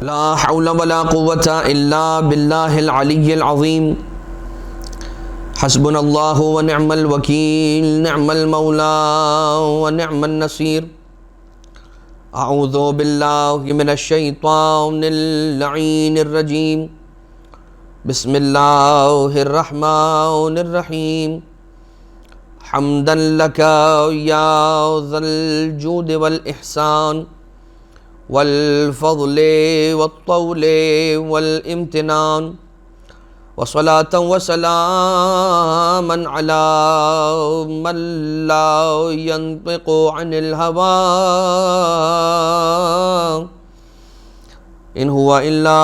لا حول ولا قوة الا باللہ العلی العظیم حسبنا اللہ ونعم الوکیل نعم المولا ونعم النصیر اعوذ باللہ من الشیطان اللعین الرجیم بسم اللہ الرحمن الرحیم حمدا لک یا ذا الجود والاحسان والفضل والطول والامتنان وصلاة وسلاما على من لا ينطق عن الهوى إن هو إلا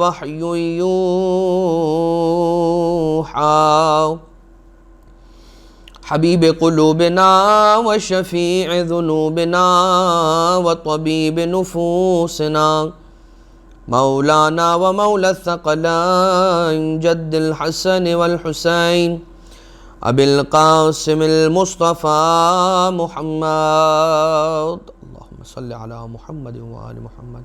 وحي يوحى حبیب قلوبنا وشفیع ذنوبنا وطبیب نفوسنا مولانا ومولا الثقلین جد الحسن والحسین ابی القاسم المصطفى محمد اللہم صل علی محمد وآل محمد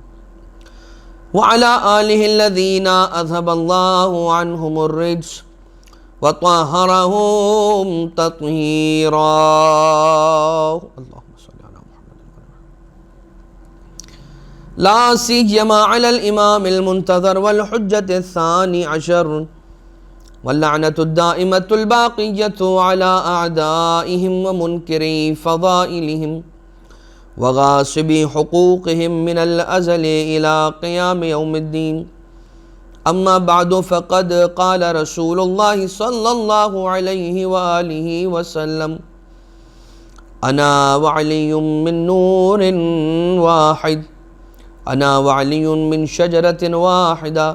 وعلى آلہ الذین اذهب اللہ عنہم الرجس وطهرهم تطهيرا اللهم صل على محمد لا سيما على الإمام المنتظر والحجة الثاني عشر واللعنة الدائمة الباقية على أعدائهم ومنكري فضائلهم وغاصبي حقوقهم من الأزل إلى قيام يوم الدين اما بعد فقد قال رسول اللہ صلی اللہ علیہ وآلہ وسلم انا وعلی من نور واحد انا وعلی من شجرۃ واحدہ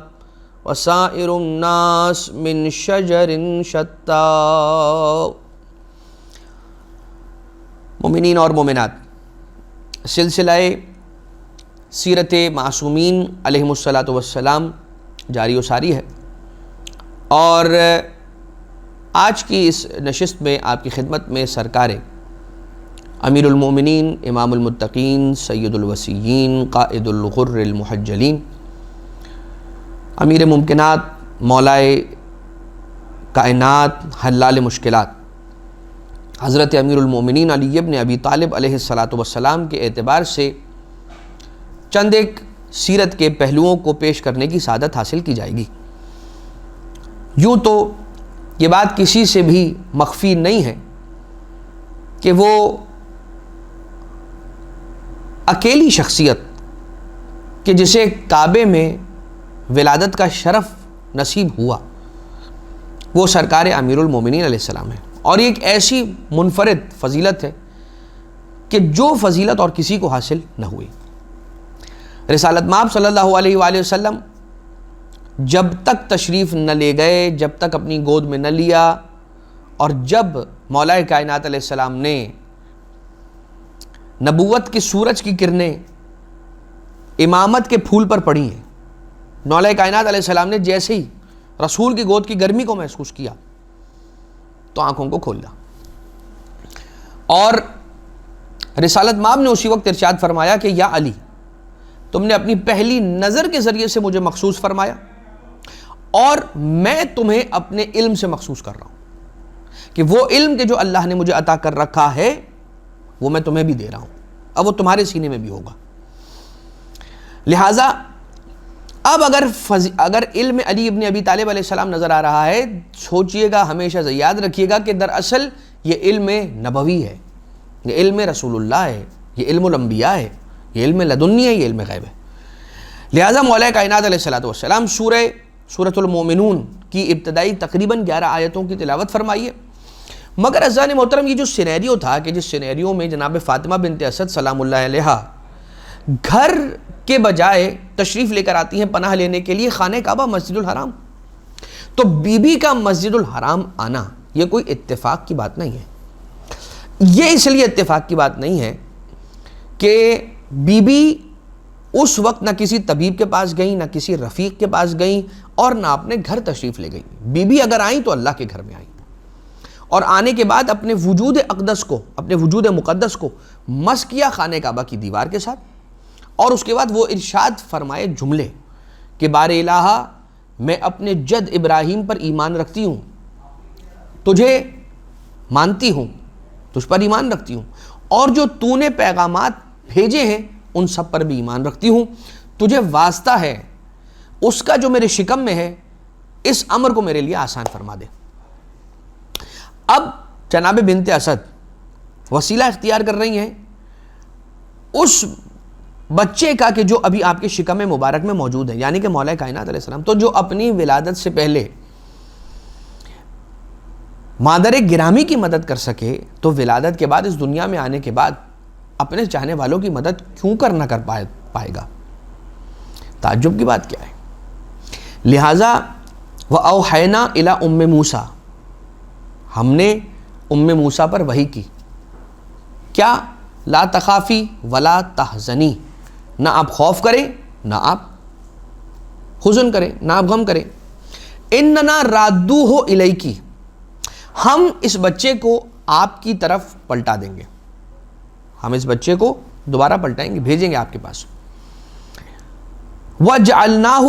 وسائر الناس من شجر شتى۔ مومنین اور مومنات، سلسلہ سیرت معصومین علیہم الصلاۃ والسلام جاری و ساری ہے، اور آج کی اس نشست میں آپ کی خدمت میں سرکار امیر المومنین امام المتقین سید الوصیین قائد الغر المحجلین امیر ممکنات مولائے کائنات حلال مشکلات حضرت امیر المومنین علی ابن ابی طالب علیہ السلام کے اعتبار سے چند ایک سیرت کے پہلوؤں کو پیش کرنے کی سعادت حاصل کی جائے گی۔ یوں تو یہ بات کسی سے بھی مخفی نہیں ہے کہ وہ اکیلی شخصیت کہ جسے کعبے میں ولادت کا شرف نصیب ہوا وہ سرکار امیر المومنین علیہ السلام ہے، اور یہ ایک ایسی منفرد فضیلت ہے کہ جو فضیلت اور کسی کو حاصل نہ ہوئی۔ رسالت مآب صلی اللہ علیہ وآلہ وسلم جب تک تشریف نہ لے گئے، جب تک اپنی گود میں نہ لیا، اور جب مولا کائنات علیہ السلام نے نبوت کی سورج کی کرنیں امامت کے پھول پر پڑی ہیں، مولا کائنات علیہ السلام نے جیسے ہی رسول کی گود کی گرمی کو محسوس کیا تو آنکھوں کو کھول دیا، اور رسالت مآب نے اسی وقت ارشاد فرمایا کہ یا علی، تم نے اپنی پہلی نظر کے ذریعے سے مجھے مخصوص فرمایا، اور میں تمہیں اپنے علم سے مخصوص کر رہا ہوں کہ وہ علم کے جو اللہ نے مجھے عطا کر رکھا ہے وہ میں تمہیں بھی دے رہا ہوں، اب وہ تمہارے سینے میں بھی ہوگا۔ لہٰذا اب اگر علم علی ابن ابی طالب علیہ السلام نظر آ رہا ہے، سوچئے گا، ہمیشہ یاد رکھیے گا کہ دراصل یہ علم نبوی ہے، یہ علم رسول اللہ ہے، یہ علم الانبیاء ہے، یہ علم لدنی ہے، یہ علم غیب ہے۔ لہٰذا مولا کائنات علیہ السلام سورۃ المومنون کی ابتدائی تقریباً 11 آیتوں کی تلاوت فرمائیے، مگر عزیزان محترم یہ جو سینیریو تھا کہ جس سینیریو میں جناب فاطمہ بنت اسد سلام اللہ علیہا گھر کے بجائے تشریف لے کر آتی ہیں پناہ لینے کے لیے خانہ کعبہ مسجد الحرام، تو بی بی کا مسجد الحرام آنا یہ کوئی اتفاق کی بات نہیں ہے۔ یہ اس لیے اتفاق کی بات نہیں ہے کہ بی بی اس وقت نہ کسی طبیب کے پاس گئیں، نہ کسی رفیق کے پاس گئیں، اور نہ اپنے گھر تشریف لے گئیں۔ بی بی اگر آئیں تو اللہ کے گھر میں آئیں، اور آنے کے بعد اپنے وجود اقدس کو، اپنے وجود مقدس کو مس کیا خانہ کعبہ کی دیوار کے ساتھ، اور اس کے بعد وہ ارشاد فرمائے جملے کہ بار الہا میں اپنے جد ابراہیم پر ایمان رکھتی ہوں، تجھے مانتی ہوں، تجھ پر ایمان رکھتی ہوں، اور جو تو نے پیغامات بھیجے ہیں ان سب پر بھی ایمان رکھتی ہوں، تجھے واسطہ ہے اس کا جو میرے شکم میں ہے، اس امر کو میرے لیے آسان فرما دے۔ اب جناب بنت اسد وسیلہ اختیار کر رہی ہیں اس بچے کا کہ جو ابھی آپ کے شکم مبارک میں موجود ہے، یعنی کہ مولا کائنات علیہ السلام، تو جو اپنی ولادت سے پہلے مادر گرامی کی مدد کر سکے تو ولادت کے بعد اس دنیا میں آنے کے بعد اپنے چاہنے والوں کی مدد کیوں کر نہ کر پائے گا؟ تعجب کی بات کیا ہے؟ لہٰذا وَأَوْحَيْنَا إِلَىٰ أُمِّ مُوسَىٰ، ہم نے موسیٰ پر وحی کی، کیا؟ لا تخافی ولا تحزنی، نہ آپ خوف کریں نہ آپ حزن کریں، نہ آپ غم کریں، اننا رادوہ الیکی، ہم اس بچے کو آپ کی طرف پلٹا دیں گے، ہم اس بچے کو دوبارہ پلٹائیں گے، بھیجیں گے آپ کے پاس۔ وَجْعَلْنَاهُ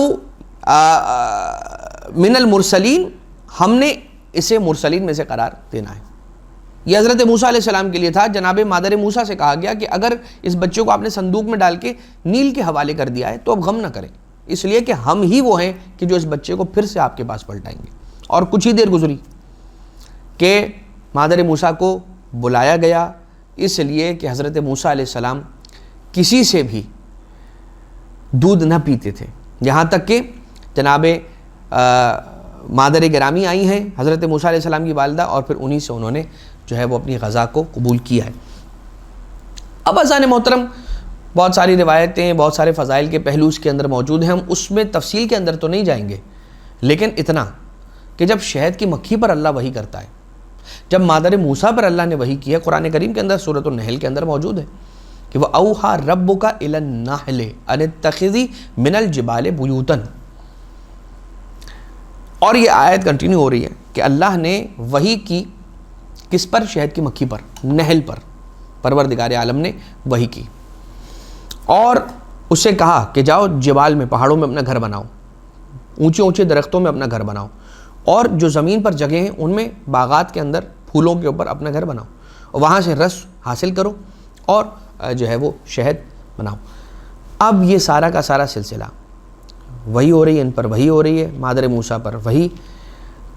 مِنَ الْمُرْسَلِينَ، ہم نے اسے مرسلین میں سے قرار دینا ہے۔ یہ حضرت موسیٰ علیہ السلام کے لیے تھا۔ جناب مادر موسیٰ سے کہا گیا کہ اگر اس بچے کو آپ نے صندوق میں ڈال کے نیل کے حوالے کر دیا ہے تو اب غم نہ کریں، اس لیے کہ ہم ہی وہ ہیں کہ جو اس بچے کو پھر سے آپ کے پاس پلٹائیں گے۔ اور کچھ ہی دیر گزری کہ مادر موسیٰ کو بلایا گیا، اس لیے کہ حضرت موسیٰ علیہ السلام کسی سے بھی دودھ نہ پیتے تھے، یہاں تک کہ جناب مادر گرامی آئی ہیں حضرت موسیٰ علیہ السلام کی والدہ، اور پھر انہی سے انہوں نے جو ہے وہ اپنی غذا کو قبول کیا ہے۔ اب عزیزان محترم، بہت ساری روایتیں، بہت سارے فضائل کے پہلو اس کے اندر موجود ہیں، ہم اس میں تفصیل کے اندر تو نہیں جائیں گے، لیکن اتنا کہ جب شہد کی مکھی پر اللہ وحی کرتا ہے، جب مادر موسیٰ پر اللہ نے وحی کی ہے، قرآن کریم کے اندر سورۃ النحل کے اندر موجود ہے کہ وَأَوْحَىٰ رَبُّكَ إِلَى النَّحْلِ أَنِ اتَّخِذِي مِنَ الْجِبَالِ بُيُوتًا، اور یہ آیت کنٹینیو ہو رہی ہے کہ اللہ نے وحی کی کس پر؟ شہد کی مکھی پر، نحل پر، پروردگار عالم نے وحی کی، اور اس سے کہا کہ جاؤ جبال میں، پہاڑوں میں اپنا گھر بناؤ، اونچے اونچے درختوں میں اپنا گھر بناؤ، اور جو زمین پر جگہیں ہیں ان میں باغات کے اندر پھولوں کے اوپر اپنا گھر بناؤ، اور وہاں سے رس حاصل کرو اور جو ہے وہ شہد بناؤ۔ اب یہ سارا کا سارا سلسلہ وہی ہو رہی ہے، ان پر وہی ہو رہی ہے، مادر موسیٰ پر وہی۔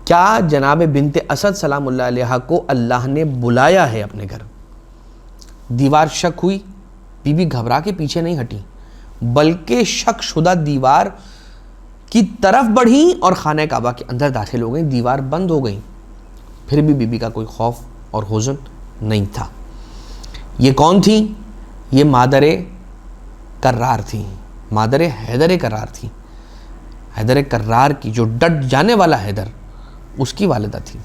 کیا جناب بنت اسد سلام اللہ علیہ کو اللہ نے بلایا ہے اپنے گھر؟ دیوار شک ہوئی، بی بی گھبرا کے پیچھے نہیں ہٹی، بلکہ شک شدہ دیوار کی طرف بڑھیں اور خانہ کعبہ کے اندر داخل ہو گئیں، دیوار بند ہو گئیں، پھر بھی بی بی کا کوئی خوف اور حزن نہیں تھا۔ یہ کون تھی؟ یہ مادر کرار تھی، مادر حیدر کرار تھی، حیدر کرار کی، جو ڈٹ جانے والا حیدر، اس کی والدہ تھی۔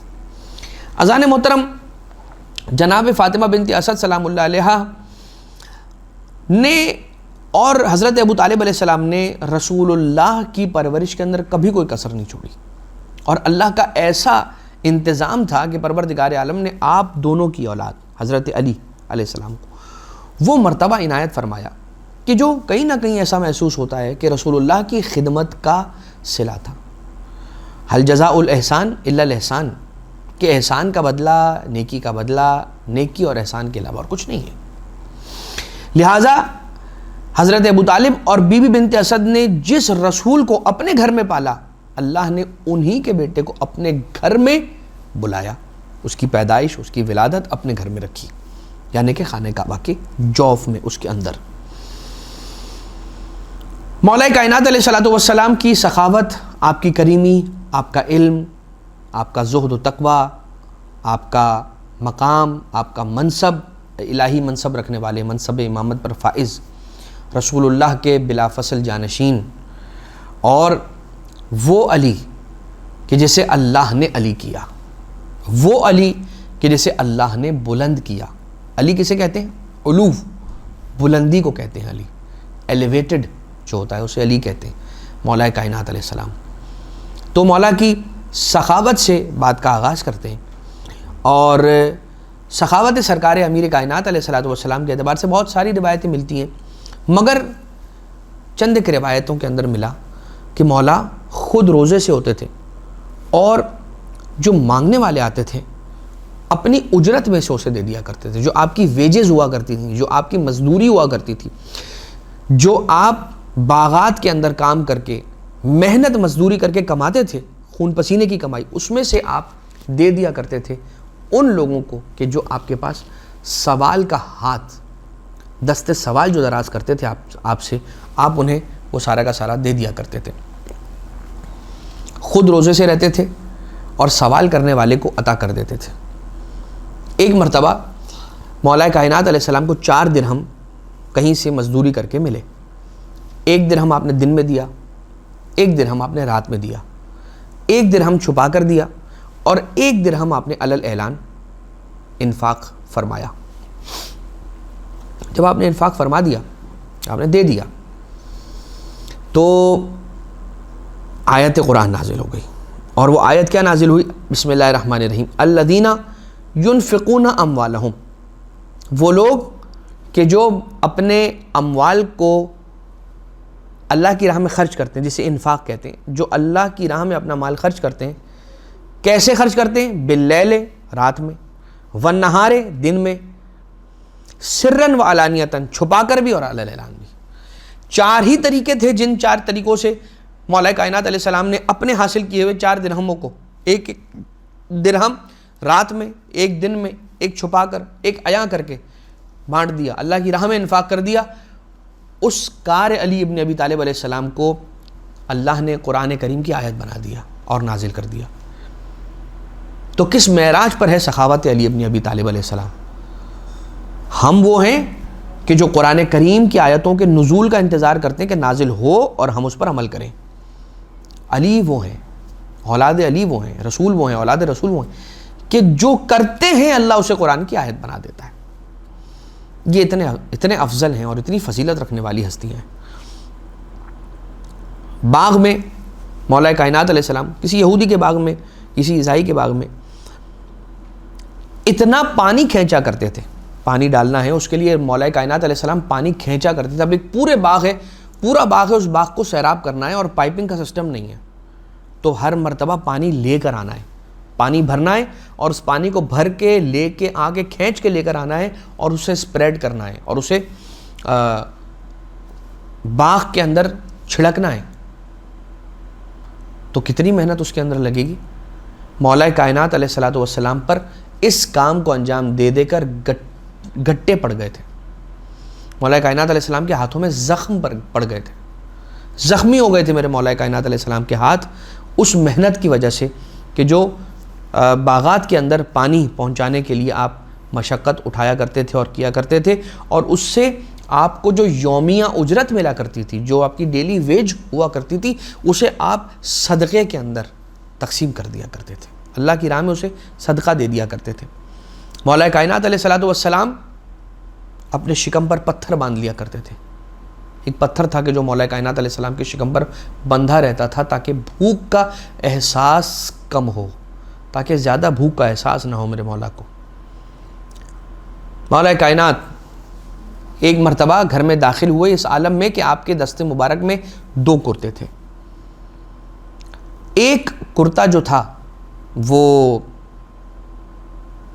عزیزان محترم، جناب فاطمہ بنت اسد سلام اللہ علیہ نے اور حضرت ابو طالب علیہ السلام نے رسول اللہ کی پرورش کے اندر کبھی کوئی کسر نہیں چھوڑی، اور اللہ کا ایسا انتظام تھا کہ پروردگار عالم نے آپ دونوں کی اولاد حضرت علی علیہ السلام کو وہ مرتبہ عنایت فرمایا کہ جو کہیں نہ کہیں ایسا محسوس ہوتا ہے کہ رسول اللہ کی خدمت کا صلہ تھا۔ حل جزاء الاحسان الا الاحسان، کہ احسان کا بدلہ، نیکی کا بدلہ، نیکی اور احسان کے علاوہ اور کچھ نہیں ہے۔ لہٰذا حضرت ابو طالب اور بی بی بنت اسد نے جس رسول کو اپنے گھر میں پالا، اللہ نے انہی کے بیٹے کو اپنے گھر میں بلایا، اس کی پیدائش، اس کی ولادت اپنے گھر میں رکھی، یعنی کہ خانہ کعبہ کے جوف میں، اس کے اندر۔ مولا کائنات علیہ السلام کی سخاوت، آپ کی کریمی، آپ کا علم، آپ کا زہد و تقوی، آپ کا مقام، آپ کا منصب، الہی منصب رکھنے والے، منصب امامت پر فائز رسول اللہ کے بلا فصل جانشین، اور وہ علی کہ جسے اللہ نے علی کیا، وہ علی کہ جسے اللہ نے بلند کیا۔ علی کسے کہتے ہیں؟ علو، بلندی کو کہتے ہیں علی، ایلیویٹڈ جو ہوتا ہے اسے علی کہتے ہیں، مولا کائنات علیہ السلام۔ تو مولا کی سخاوت سے بات کا آغاز کرتے ہیں، اور سخاوت سرکار امیر کائنات علیہ السلام کے اعتبار سے بہت ساری روایتیں ملتی ہیں، مگر چند ایک روایتوں کے اندر ملا کہ مولا خود روزے سے ہوتے تھے اور جو مانگنے والے آتے تھے اپنی اجرت میں سے اسے دے دیا کرتے تھے، جو آپ کی ویجز ہوا کرتی تھیں، جو آپ کی مزدوری ہوا کرتی تھی، جو آپ باغات کے اندر کام کر کے محنت مزدوری کر کے کماتے تھے، خون پسینے کی کمائی، اس میں سے آپ دے دیا کرتے تھے ان لوگوں کو کہ جو آپ کے پاس سوال کا ہاتھ، دست سوال جو دراز کرتے تھے آپ سے، آپ انہیں وہ سارا کا سارا دے دیا کرتے تھے۔ خود روزے سے رہتے تھے اور سوال کرنے والے کو عطا کر دیتے تھے۔ ایک مرتبہ مولا کائنات علیہ السلام کو 4 درہم کہیں سے مزدوری کر کے ملے۔ 1 درہم آپ نے دن میں دیا، 1 درہم آپ نے رات میں دیا، 1 درہم چھپا کر دیا اور 1 درہم آپ نے علل اعلان انفاق فرمایا۔ جب آپ نے انفاق فرما دیا، آپ نے دے دیا، تو آیت قرآن نازل ہو گئی، اور وہ آیت کیا نازل ہوئی؟ بسم اللہ الرحمن الرحیم، الذین ينفقون اموالہم، وہ لوگ کہ جو اپنے اموال کو اللہ کی راہ میں خرچ کرتے ہیں، جسے انفاق کہتے ہیں، جو اللہ کی راہ میں اپنا مال خرچ کرتے ہیں۔ کیسے خرچ کرتے ہیں؟ باللیل، رات میں، والنہار، دن میں، سرًا وعلانیتاً، چھپا کر بھی اور علل اعلان بھی۔ 4 ہی طریقے تھے جن 4 طریقوں سے مولا کائنات علیہ السلام نے اپنے حاصل کیے ہوئے 4 درہموں کو، 1 درہم رات میں، 1 دن میں، 1 چھپا کر، 1 عیاں کر کے بانٹ دیا، اللہ کی راہ میں انفاق کر دیا۔ اس کار علی ابن ابی طالب علیہ السلام کو اللہ نے قرآن کریم کی آیت بنا دیا اور نازل کر دیا۔ تو کس معراج پر ہے سخاوت علی ابن ابی طالب علیہ السلام؟ ہم وہ ہیں کہ جو قرآن کریم کی آیتوں کے نزول کا انتظار کرتے ہیں کہ نازل ہو اور ہم اس پر عمل کریں۔ علی وہ ہیں، اولاد علی وہ ہیں، رسول وہ ہیں، اولاد رسول وہ ہیں کہ جو کرتے ہیں اللہ اسے قرآن کی آیت بنا دیتا ہے۔ یہ اتنے افضل ہیں اور اتنی فضیلت رکھنے والی ہستیاں ہیں۔ باغ میں مولا کائنات علیہ السلام کسی یہودی کے باغ میں، کسی عیسائی کے باغ میں اتنا پانی کھینچا کرتے تھے، پانی ڈالنا ہے اس کے لیے مولا کائنات علیہ السلام پانی کھینچا کرتے تھے۔ اب ایک پورا باغ ہے، اس باغ کو سیراب کرنا ہے اور پائپنگ کا سسٹم نہیں ہے، تو ہر مرتبہ پانی لے کر آنا ہے، پانی بھرنا ہے اور اس پانی کو بھر کے لے کے آگے کھینچ کے لے کر آنا ہے اور اسے اسپریڈ کرنا ہے اور اسے باغ کے اندر چھڑکنا ہے۔ تو کتنی محنت اس کے اندر لگے گی۔ مولا کائنات علیہ السلام پر اس کام کو انجام دے دے کر گٹے پڑ گئے تھے۔ مولا کائنات علیہ السلام کے ہاتھوں میں زخم پڑ گئے تھے، زخمی ہو گئے تھے میرے مولا کائنات علیہ السلام کے ہاتھ اس محنت کی وجہ سے کہ جو باغات کے اندر پانی پہنچانے کے لیے آپ مشقت اٹھایا کرتے تھے اور کیا کرتے تھے، اور اس سے آپ کو جو یومیہ اجرت ملا کرتی تھی، جو آپ کی ڈیلی ویج ہوا کرتی تھی، اسے آپ صدقے کے اندر تقسیم کر دیا کرتے تھے، اللہ کی راہ میں اسے صدقہ دے دیا کرتے تھے۔ مولا کائنات علیہ السلام اپنے شکم پر پتھر باندھ لیا کرتے تھے۔ ایک پتھر تھا کہ جو مولا کائنات علیہ السلام کے شکم پر بندھا رہتا تھا تاکہ بھوک کا احساس کم ہو، تاکہ زیادہ بھوک کا احساس نہ ہو میرے مولا کو۔ مولا کائنات ایک مرتبہ گھر میں داخل ہوئے اس عالم میں کہ آپ کے دست مبارک میں 2 کرتے تھے۔ ایک کرتا جو تھا وہ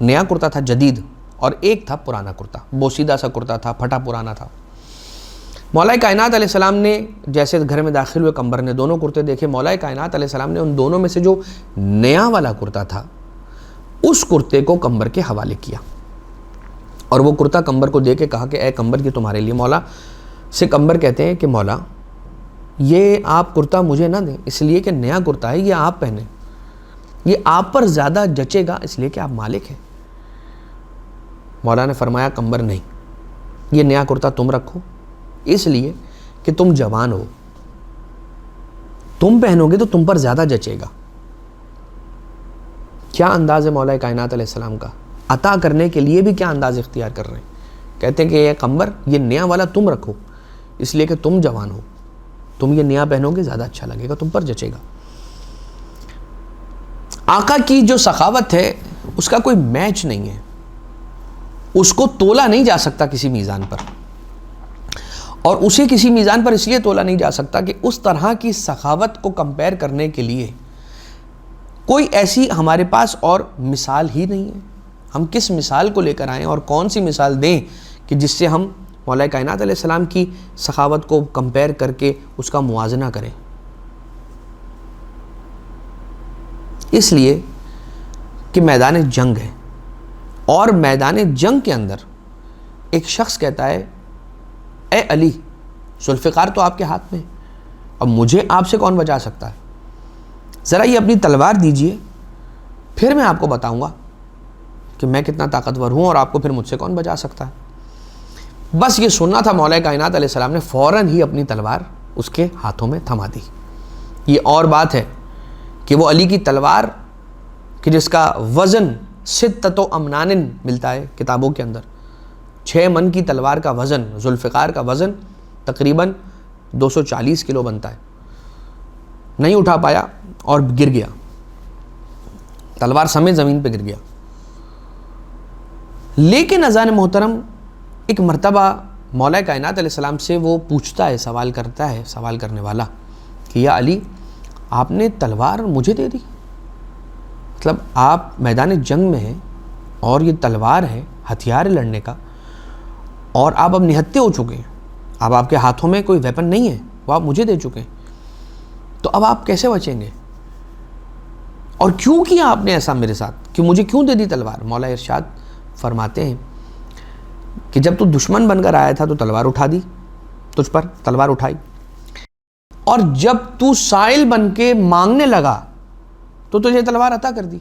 نیا کرتا تھا، جدید، اور ایک تھا پرانا کرتا، بوسیدہ سا کرتا تھا، پھٹا پرانا تھا۔ مولا کائنات علیہ السلام نے جیسے گھر میں داخل ہوئے قمبر نے دونوں کرتے دیکھے، مولا کائنات علیہ السلام نے ان دونوں میں سے جو نیا والا کرتا تھا اس کرتے کو قمبر کے حوالے کیا، اور وہ کرتا قمبر کو دے کے کہا کہ اے قمبر یہ تمہارے لیے۔ مولا سے قمبر کہتے ہیں کہ مولا یہ آپ کرتا مجھے نہ دیں، اس لیے کہ نیا کرتا ہے، یہ آپ پہنیں، یہ آپ پر زیادہ جچے گا اس لیے کہ آپ مالک ہیں۔ مولا نے فرمایا قمبر نہیں، یہ نیا کرتا تم رکھو، اس لیے کہ تم جوان ہو، تم پہنو گے تو تم پر زیادہ جچے گا۔ کیا انداز ہے مولا کائنات علیہ السلام کا، عطا کرنے کے لیے بھی کیا انداز اختیار کر رہے ہیں۔ کہتے ہیں کہ یہ قمبر یہ نیا والا تم رکھو، اس لیے کہ تم جوان ہو، تم یہ نیا پہنو گے زیادہ اچھا لگے گا، تم پر جچے گا۔ آقا کی جو سخاوت ہے اس کا کوئی میچ نہیں ہے، اس کو تولا نہیں جا سکتا کسی میزان پر۔ اور اسے کسی میزان پر اس لیے تولا نہیں جا سکتا کہ اس طرح کی سخاوت کو کمپیئر کرنے کے لیے کوئی ایسی ہمارے پاس اور مثال ہی نہیں ہے. ہم کس مثال کو لے کر آئیں اور کون سی مثال دیں کہ جس سے ہم مولا کائنات علیہ السلام کی سخاوت کو کمپیئر کر کے اس کا موازنہ کریں. اس لیے کہ میدان جنگ ہے، اور میدان جنگ کے اندر ایک شخص کہتا ہے اے علی، ذوالفقار تو آپ کے ہاتھ میں، اب مجھے آپ سے کون بچا سکتا ہے؟ ذرا یہ اپنی تلوار دیجئے، پھر میں آپ کو بتاؤں گا کہ میں کتنا طاقتور ہوں اور آپ کو پھر مجھ سے کون بچا سکتا ہے. بس یہ سننا تھا، مولا کائنات علیہ السلام نے فوراً ہی اپنی تلوار اس کے ہاتھوں میں تھما دی. یہ اور بات ہے کہ وہ علی کی تلوار کہ جس کا وزن ستۃ امنان ملتا ہے کتابوں کے اندر، 6 من کی تلوار کا وزن، ذوالفقار کا وزن تقریباً 240 کلو بنتا ہے، نہیں اٹھا پایا اور گر گیا، تلوار سمیت زمین پہ گر گیا. لیکن اذان محترم ایک مرتبہ مولا کائنات علیہ السلام سے وہ پوچھتا ہے، سوال کرتا ہے سوال کرنے والا کہ یا علی، آپ نے تلوار مجھے دے دی؟ مطلب آپ میدان جنگ میں ہیں اور یہ تلوار ہے، ہتھیار ہے لڑنے کا، اور آپ اب نہتے ہو چکے ہیں، اب آپ کے ہاتھوں میں کوئی ویپن نہیں ہے، وہ آپ مجھے دے چکے ہیں، تو اب آپ کیسے بچیں گے؟ اور کیوں کیا آپ نے ایسا میرے ساتھ، کہ مجھے کیوں دے دی تلوار؟ مولا ارشاد فرماتے ہیں کہ جب تو دشمن بن کر آیا تھا تو تلوار اٹھا دی، تجھ پر تلوار اٹھائی، اور جب تو سائل بن کے مانگنے لگا تو تجھے تلوار عطا کر دی.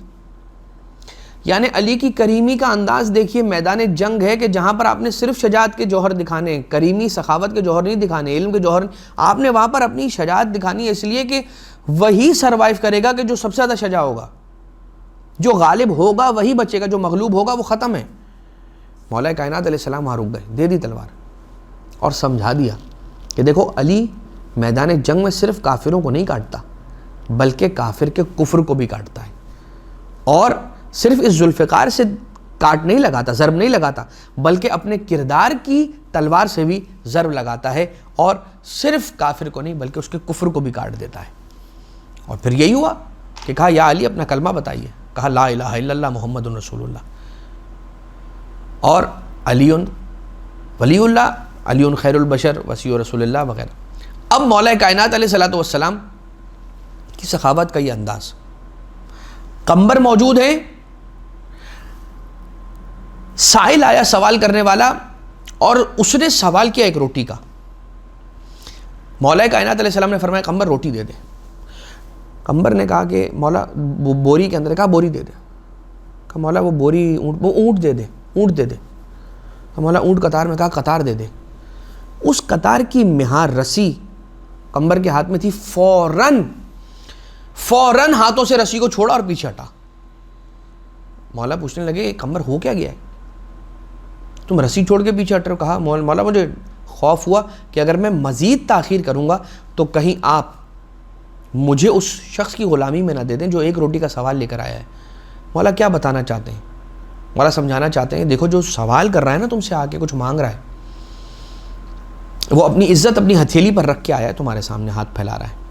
یعنی علی کی کریمی کا انداز دیکھیے، میدان جنگ ہے کہ جہاں پر آپ نے صرف شجاعت کے جوہر دکھانے، کریمی سخاوت کے جوہر نہیں دکھانے، علم کے جوہر، آپ نے وہاں پر اپنی شجاعت دکھانی ہے، اس لیے کہ وہی سروائیو کرے گا کہ جو سب سے زیادہ شجاع ہوگا، جو غالب ہوگا وہی بچے گا، جو مغلوب ہوگا وہ ختم ہے. مولا کائنات علیہ السلام وہاں رک گئے، دے دی تلوار اور سمجھا دیا کہ دیکھو علی میدان جنگ میں صرف کافروں کو نہیں کاٹتا بلکہ کافر کے کفر کو بھی کاٹتا ہے، اور صرف اس ذوالفقار سے کاٹ نہیں لگاتا، ضرب نہیں لگاتا، بلکہ اپنے کردار کی تلوار سے بھی ضرب لگاتا ہے، اور صرف کافر کو نہیں بلکہ اس کے کفر کو بھی کاٹ دیتا ہے. اور پھر یہی ہوا کہ کہا یا علی اپنا کلمہ بتائیے، کہا لا الہ الا اللہ محمد رسول اللہ. اور علی ولی اللہ، علی خیر البشر وصی رسول اللہ وغیرہ. اب مولا کائنات علیہ السلام کی سخاوت کا یہ انداز، قمبر موجود ہے، سائل آیا سوال کرنے والا، اور اس نے سوال کیا ایک روٹی کا. مولا کائنات علیہ السلام نے فرمایا قمبر روٹی دے دے. قمبر نے کہا کہ مولا بوری کے اندر، کہا بوری دے دے. کہا مولا وہ بوری اونٹ دے دے، اونٹ دے دے. مولا اونٹ قطار میں، کہا قطار دے دے. اس قطار کی مہار رسی قمبر کے ہاتھ میں تھی، فوراً ہاتھوں سے رسی کو چھوڑا اور پیچھے ہٹا. مولا پوچھنے لگے قمبر ہو کیا گیا ہے، تم رسی چھوڑ کے پیچھے ہٹ رہے ہو؟ کہا مولا مجھے خوف ہوا کہ اگر میں مزید تاخیر کروں گا تو کہیں آپ مجھے اس شخص کی غلامی میں نہ دے دیں جو ایک روٹی کا سوال لے کر آیا ہے. مولا کیا بتانا چاہتے ہیں؟ مولا سمجھانا چاہتے ہیں دیکھو جو سوال کر رہا ہے نا تم سے، آ کے کچھ مانگ رہا ہے، وہ اپنی عزت اپنی ہتھیلی پر رکھ کے آیا ہے، تمہارے سامنے ہاتھ پھیلا رہا ہے.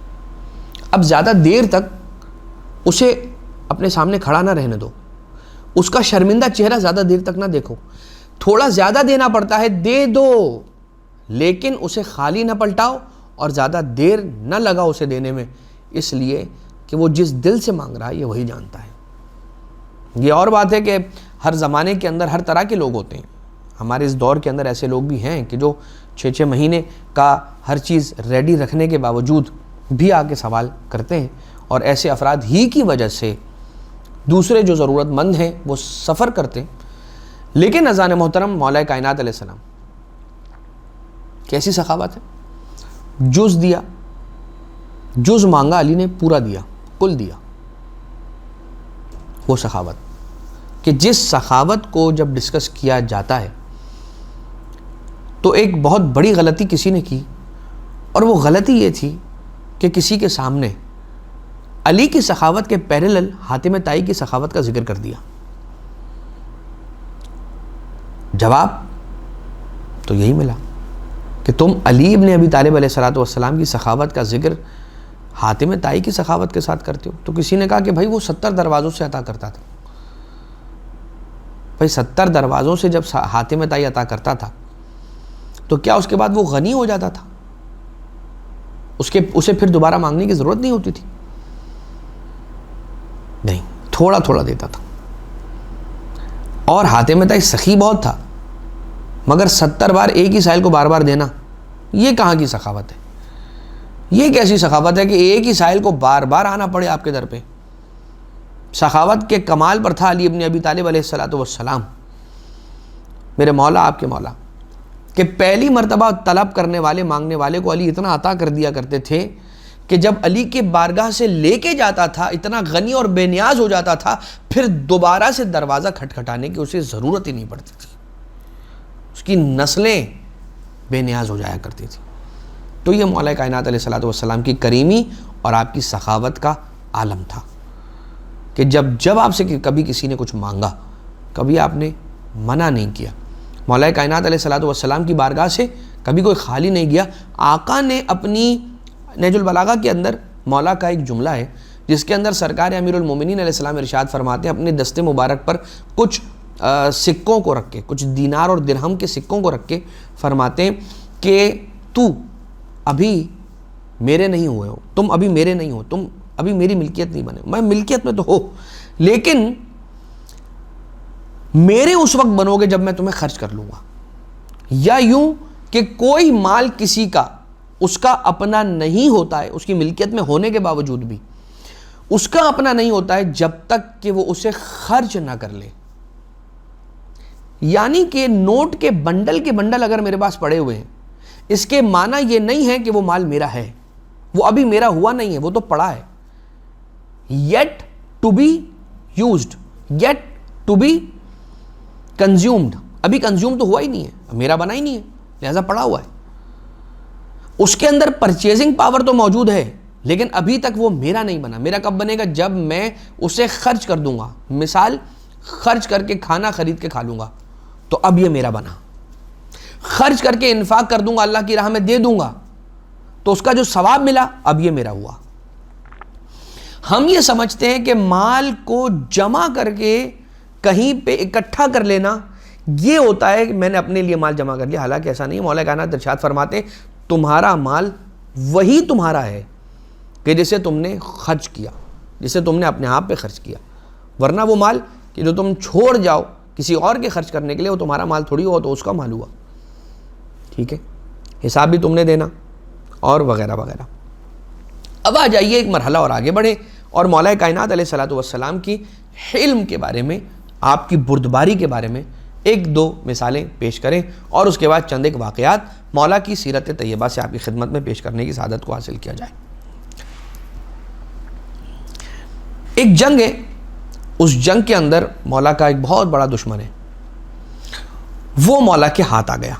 اب زیادہ دیر تک اسے اپنے سامنے کھڑا نہ رہنے دو، اس کا شرمندہ چہرہ زیادہ دیر تک نہ دیکھو. تھوڑا زیادہ دینا پڑتا ہے دے دو، لیکن اسے خالی نہ پلٹاؤ اور زیادہ دیر نہ لگا اسے دینے میں، اس لیے کہ وہ جس دل سے مانگ رہا ہے یہ وہی جانتا ہے. یہ اور بات ہے کہ ہر زمانے کے اندر ہر طرح کے لوگ ہوتے ہیں. ہمارے اس دور کے اندر ایسے لوگ بھی ہیں کہ جو 6 مہینے کا ہر چیز ریڈی رکھنے کے باوجود بھی آ کے سوال کرتے ہیں، اور ایسے افراد ہی کی وجہ سے دوسرے جو ضرورت مند ہیں وہ سفر کرتے ہیں. لیکن اذان محترم مولا کائنات علیہ السلام کیسی سخاوت ہے، جز دیا، جز مانگا علی نے پورا دیا، کل دیا. وہ سخاوت کہ جس سخاوت کو جب ڈسکس کیا جاتا ہے تو ایک بہت بڑی غلطی کسی نے کی، اور وہ غلطی یہ تھی کہ کسی کے سامنے علی کی سخاوت کے پیرلل حاتم طائی کی سخاوت کا ذکر کر دیا. جواب تو یہی ملا کہ تم علی ابن ابی طالب علیہ السلام کی سخاوت کا ذکر حاتم طائی کی سخاوت کے ساتھ کرتے ہو. تو کسی نے کہا کہ بھائی وہ 70 دروازوں سے عطا کرتا تھا. بھائی 70 دروازوں سے جب حاتم طائی عطا کرتا تھا تو کیا اس کے بعد وہ غنی ہو جاتا تھا؟ اسے پھر دوبارہ مانگنے کی ضرورت نہیں ہوتی تھی؟ نہیں، تھوڑا تھوڑا دیتا تھا. اور حاتم طائی سخی بہت تھا، مگر 70 بار ایک ہی سائل کو بار بار دینا، یہ کہاں کی سخاوت ہے؟ یہ کیسی سخاوت ہے کہ ایک ہی سائل کو بار بار آنا پڑے آپ کے در پہ؟ سخاوت کے کمال پر تھا علی ابن ابی طالب علیہ السلام، میرے مولا آپ کے مولا، کہ پہلی مرتبہ طلب کرنے والے مانگنے والے کو علی اتنا عطا کر دیا کرتے تھے کہ جب علی کے بارگاہ سے لے کے جاتا تھا اتنا غنی اور بے نیاز ہو جاتا تھا، پھر دوبارہ سے دروازہ کھٹکھٹانے کی اسے ضرورت ہی نہیں پڑتی تھی. اس کی نسلیں بے نیاز ہو جایا کرتی تھی. تو یہ مولا کائنات علیہ السلام کی کریمی اور آپ کی سخاوت کا عالم تھا کہ جب آپ سے کبھی کسی نے کچھ مانگا، کبھی آپ نے منع نہیں کیا. مولا کائنات علیہ السلام کی بارگاہ سے کبھی کوئی خالی نہیں گیا. آقا نے اپنی نہج البلاغہ کے اندر مولا کا ایک جملہ ہے جس کے اندر سرکار امیر المومنین علیہ السلام ارشاد فرماتے ہیں، اپنے دست مبارک پر کچھ سکوں کو رکھ کے، کچھ دینار اور درہم کے سکوں کو رکھ کے فرماتے ہیں کہ تو ابھی میرے نہیں ہوئے ہو، تم ابھی میرے نہیں ہو، تم ابھی میری ملکیت نہیں بنے. میں ملکیت میں تو ہو، لیکن میرے اس وقت بنو گے جب میں تمہیں خرچ کر لوں گا. یا یوں کہ کوئی مال کسی کا اس کا اپنا نہیں ہوتا ہے، اس کی ملکیت میں ہونے کے باوجود بھی اس کا اپنا نہیں ہوتا ہے جب تک کہ وہ اسے خرچ نہ کر لے. یعنی کہ نوٹ کے بنڈل اگر میرے پاس پڑے ہوئے ہیں، اس کے معنی یہ نہیں ہے کہ وہ مال میرا ہے، وہ ابھی میرا ہوا نہیں ہے، وہ تو پڑا ہے. yet to be used, yet to be consumed. ابھی کنزیوم تو ہوا ہی نہیں ہے، میرا بنا ہی نہیں ہے، لہذا پڑا ہوا ہے. اس کے اندر پرچیزنگ پاور تو موجود ہے، لیکن ابھی تک وہ میرا نہیں بنا. میرا کب بنے گا؟ جب میں اسے خرچ کر دوں گا. مثال، خرچ کر کے کھانا خرید کے کھا لوں گا تو اب یہ میرا بنا. خرچ کر کے انفاق کر دوں گا، اللہ کی راہ میں دے دوں گا تو اس کا جو ثواب ملا اب یہ میرا ہوا. ہم یہ سمجھتے ہیں کہ مال کو جمع کر کے کہیں پہ اکٹھا کر لینا یہ ہوتا ہے کہ میں نے اپنے لیے مال جمع کر لیا، حالانکہ ایسا نہیں ہے. مولا کائنات ارشاد فرماتے ہیں تمہارا مال وہی تمہارا ہے کہ جسے تم نے خرچ کیا، جسے تم نے اپنے آپ پہ خرچ کیا. ورنہ وہ مال کہ جو تم چھوڑ جاؤ کسی اور کے خرچ کرنے کے لیے، وہ تمہارا مال تھوڑی ہوا، تو اس کا مال ہوا. ٹھیک ہے، حساب بھی تم نے دینا اور وغیرہ وغیرہ. اب آ جائیے ایک مرحلہ اور آگے بڑھیں اور مولا کائنات علیہ السلام کی حلم کے بارے میں، آپ کی بردباری کے بارے میں ایک دو مثالیں پیش کریں اور اس کے بعد چند ایک واقعات مولا کی سیرت طیبہ سے آپ کی خدمت میں پیش کرنے کی سعادت کو حاصل کیا جائے. ایک جنگ ہے، اس جنگ کے اندر مولا کا ایک بہت بڑا دشمن ہے، وہ مولا کے ہاتھ آ گیا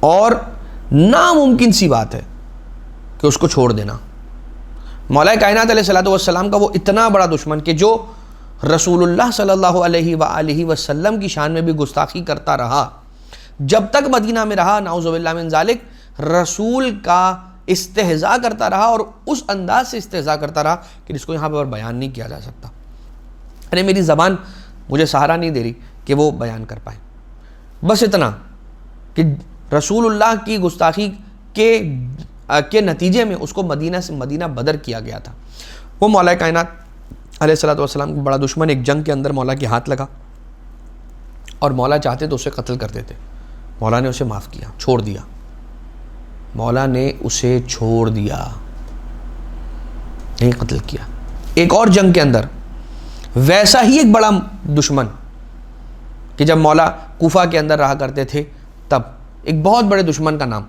اور ناممکن سی بات ہے کہ اس کو چھوڑ دینا. مولا کائنات علیہ السلام کا وہ اتنا بڑا دشمن کہ جو رسول اللہ صلی اللہ علیہ وآلہ وسلم کی شان میں بھی گستاخی کرتا رہا، جب تک مدینہ میں رہا، نعوذ باللہ من ذالک، رسول کا استہزاء کرتا رہا اور اس انداز سے استہزاء کرتا رہا کہ جس کو یہاں پر بیان نہیں کیا جا سکتا. ارے میری زبان مجھے سہارا نہیں دے رہی کہ وہ بیان کر پائے. بس اتنا کہ رسول اللہ کی گستاخی کے نتیجے میں اس کو مدینہ سے مدینہ بدر کیا گیا تھا. وہ مولا کائنات علیہ السلام کو بڑا دشمن ایک جنگ کے اندر مولا کے ہاتھ لگا اور مولا چاہتے تو اسے قتل کر دیتے. مولا نے اسے معاف کیا، چھوڑ دیا. مولا نے اسے چھوڑ دیا، نہیں قتل کیا. ایک اور جنگ کے اندر ویسا ہی ایک بڑا دشمن کہ جب مولا کوفہ کے اندر رہا کرتے تھے تب ایک بہت بڑے دشمن کا نام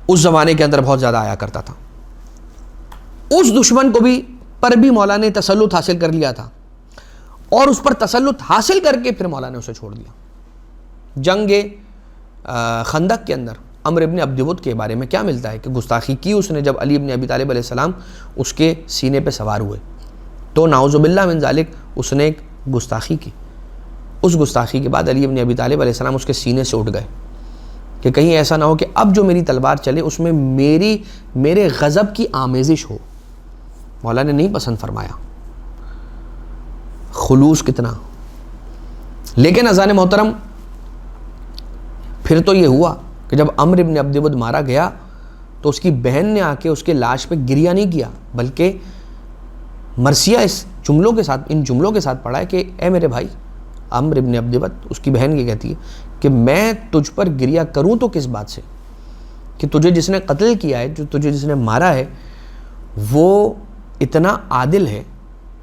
اس زمانے کے اندر بہت زیادہ آیا کرتا تھا. اس دشمن کو بھی پر بھی مولا نے تسلط حاصل کر لیا تھا اور اس پر تسلط حاصل کر کے پھر مولا نے اسے چھوڑ دیا. جنگ خندق کے اندر عمرو ابن عبد ود کے بارے میں کیا ملتا ہے کہ گستاخی کی اس نے جب علی ابن ابی طالب علیہ السلام اس کے سینے پہ سوار ہوئے تو نعوذ باللہ من ذالک اس نے ایک گستاخی کی. اس گستاخی کے بعد علی ابن ابی طالب علیہ السلام اس کے سینے سے اٹھ گئے کہ کہیں ایسا نہ ہو کہ اب جو میری تلوار چلے اس میں میرے غضب کی آمیزش ہو. مولا نے نہیں پسند فرمایا. خلوص کتنا. لیکن اذان محترم پھر تو یہ ہوا کہ جب عمرو ابن عبد ود مارا گیا تو اس کی بہن نے آ کے اس کے لاش پہ گریہ نہیں کیا بلکہ مرثیہ ان جملوں کے ساتھ پڑھا ہے کہ اے میرے بھائی عمرو ابن عبد ود. اس کی بہن یہ کہتی ہے کہ میں تجھ پر گریہ کروں تو کس بات سے کہ تجھے جس نے قتل کیا ہے, تجھے جس نے مارا ہے, وہ اتنا عادل ہے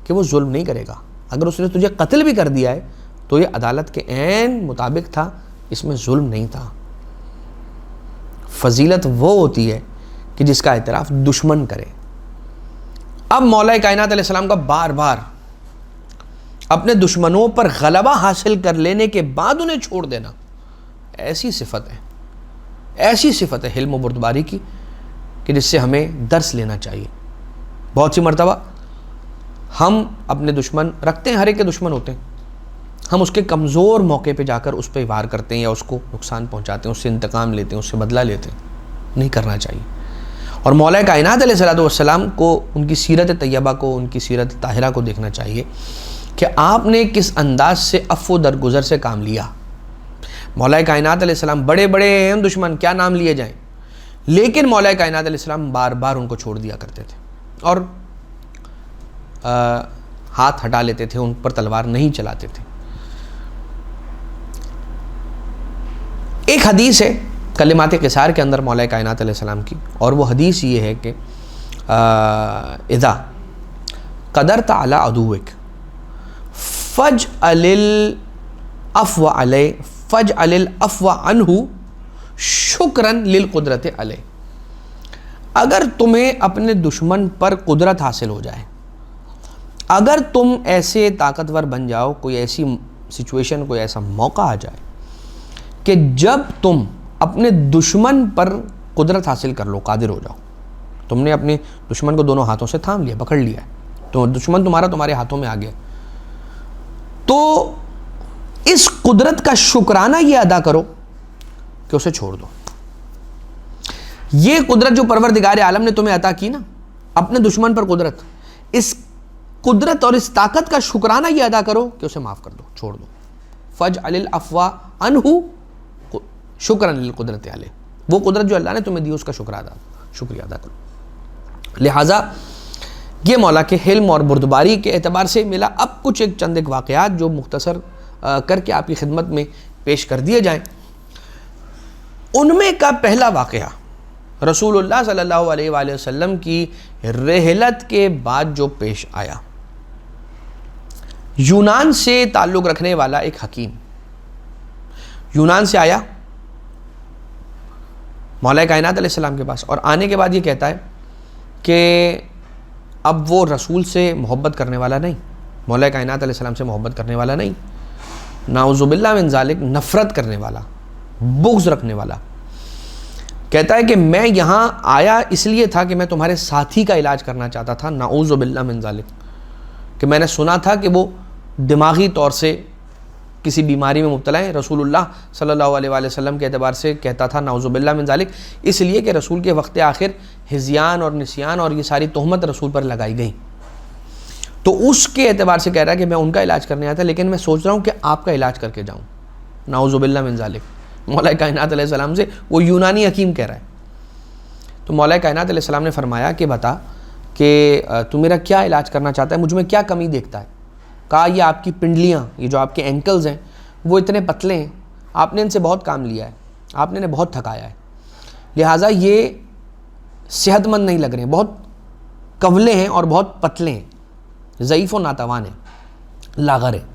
کہ وہ ظلم نہیں کرے گا. اگر اس نے تجھے قتل بھی کر دیا ہے تو یہ عدالت کے عین مطابق تھا, اس میں ظلم نہیں تھا. فضیلت وہ ہوتی ہے کہ جس کا اعتراف دشمن کرے. اب مولا کائنات علیہ السلام کا بار بار اپنے دشمنوں پر غلبہ حاصل کر لینے کے بعد انہیں چھوڑ دینا ایسی صفت ہے حلم و بردباری کی کہ جس سے ہمیں درس لینا چاہیے. بہت سی مرتبہ ہم اپنے دشمن رکھتے ہیں, ہر ایک کے دشمن ہوتے ہیں, ہم اس کے کمزور موقع پہ جا کر اس پہ وار کرتے ہیں یا اس کو نقصان پہنچاتے ہیں, اس سے انتقام لیتے ہیں, اس سے بدلہ لیتے ہیں. نہیں کرنا چاہیے. اور مولا کائنات علیہ الصلوۃ والسلام کو ان کی سیرت طیبہ کو, ان کی سیرت طاہرہ کو دیکھنا چاہیے کہ آپ نے کس انداز سے عفو درگزر سے کام لیا. مولا کائنات علیہ السلام بڑے بڑے اہم دشمن کیا نام لیے جائیں, لیکن مولا کائنات علیہ السلام بار بار ان کو چھوڑ دیا کرتے تھے اور ہاتھ ہٹا لیتے تھے, ان پر تلوار نہیں چلاتے تھے. ایک حدیث ہے کلمات قصار کے اندر مولا کائنات علیہ السلام کی, اور وہ حدیث یہ ہے کہ اذا قدرت علی عدوک فاجعل العفو عنہ شکرا للقدرت علیہ. اگر تمہیں اپنے دشمن پر قدرت حاصل ہو جائے, اگر تم ایسے طاقتور بن جاؤ, کوئی ایسی سچویشن, کوئی ایسا موقع آ جائے کہ جب تم اپنے دشمن پر قدرت حاصل کر لو, قادر ہو جاؤ, تم نے اپنے دشمن کو دونوں ہاتھوں سے تھام لیا, پکڑ لیا ہے, تو دشمن تمہارے ہاتھوں میں آ گیا, تو اس قدرت کا شکرانہ یہ ادا کرو کہ اسے چھوڑ دو. یہ قدرت جو پروردگار عالم نے تمہیں عطا کی نا, اپنے دشمن پر قدرت, اس قدرت اور اس طاقت کا شکرانہ یہ ادا کرو کہ اسے معاف کر دو, چھوڑ دو. فاجعل العفو عنہ شکرا للقدرت علیہ. وہ قدرت جو اللہ نے تمہیں دی اس کا شکریہ ادا کرو. لہٰذا یہ مولا کے حلم اور بردباری کے اعتبار سے ملا. اب کچھ چند واقعات جو مختصر کر کے آپ کی خدمت میں پیش کر دیے جائیں. ان میں کا پہلا واقعہ رسول اللہ صلی اللہ علیہ وآلہ وسلم کی رحلت کے بعد جو پیش آیا. یونان سے تعلق رکھنے والا ایک حکیم یونان سے آیا مولا کائنات علیہ السلام کے پاس, اور آنے کے بعد یہ کہتا ہے کہ اب وہ رسول سے محبت کرنے والا نہیں, مولا کائنات علیہ السلام سے محبت کرنے والا نہیں, نعوذ باللہ من ذالک, نفرت کرنے والا, بغض رکھنے والا. کہتا ہے کہ میں یہاں آیا اس لیے تھا کہ میں تمہارے ساتھی کا علاج کرنا چاہتا تھا, نعوذ باللہ من ذالک, کہ میں نے سنا تھا کہ وہ دماغی طور سے کسی بیماری میں مبتلا ہے. رسول اللہ صلی اللہ علیہ وآلہ وسلم کے اعتبار سے کہتا تھا نعوذ باللہ من ذالک, اس لیے کہ رسول کے وقت آخر ہذیان اور نسیان اور یہ ساری تہمت رسول پر لگائی گئی. تو اس کے اعتبار سے کہہ رہا ہے کہ میں ان کا علاج کرنے آیا تھا, لیکن میں سوچ رہا ہوں کہ آپ کا علاج کر کے جاؤں, نعوذ باللہ من ذالک. مولا کائنات علیہ السلام سے وہ یونانی حکیم کہہ رہا ہے. تو مولا کائنات علیہ السلام نے فرمایا کہ بتا کہ تو میرا کیا علاج کرنا چاہتا ہے, مجھ میں کیا کمی دیکھتا ہے. کہا یہ آپ کی پنڈلیاں, یہ جو آپ کے اینکلز ہیں وہ اتنے پتلے ہیں, آپ نے ان سے بہت کام لیا ہے, آپ نے انہیں بہت تھکایا ہے, لہٰذا یہ صحت مند نہیں لگ رہے ہیں, بہت کولے ہیں اور بہت پتلے ہیں, ضعیف و ناتوان ہیں, لاغر ہیں.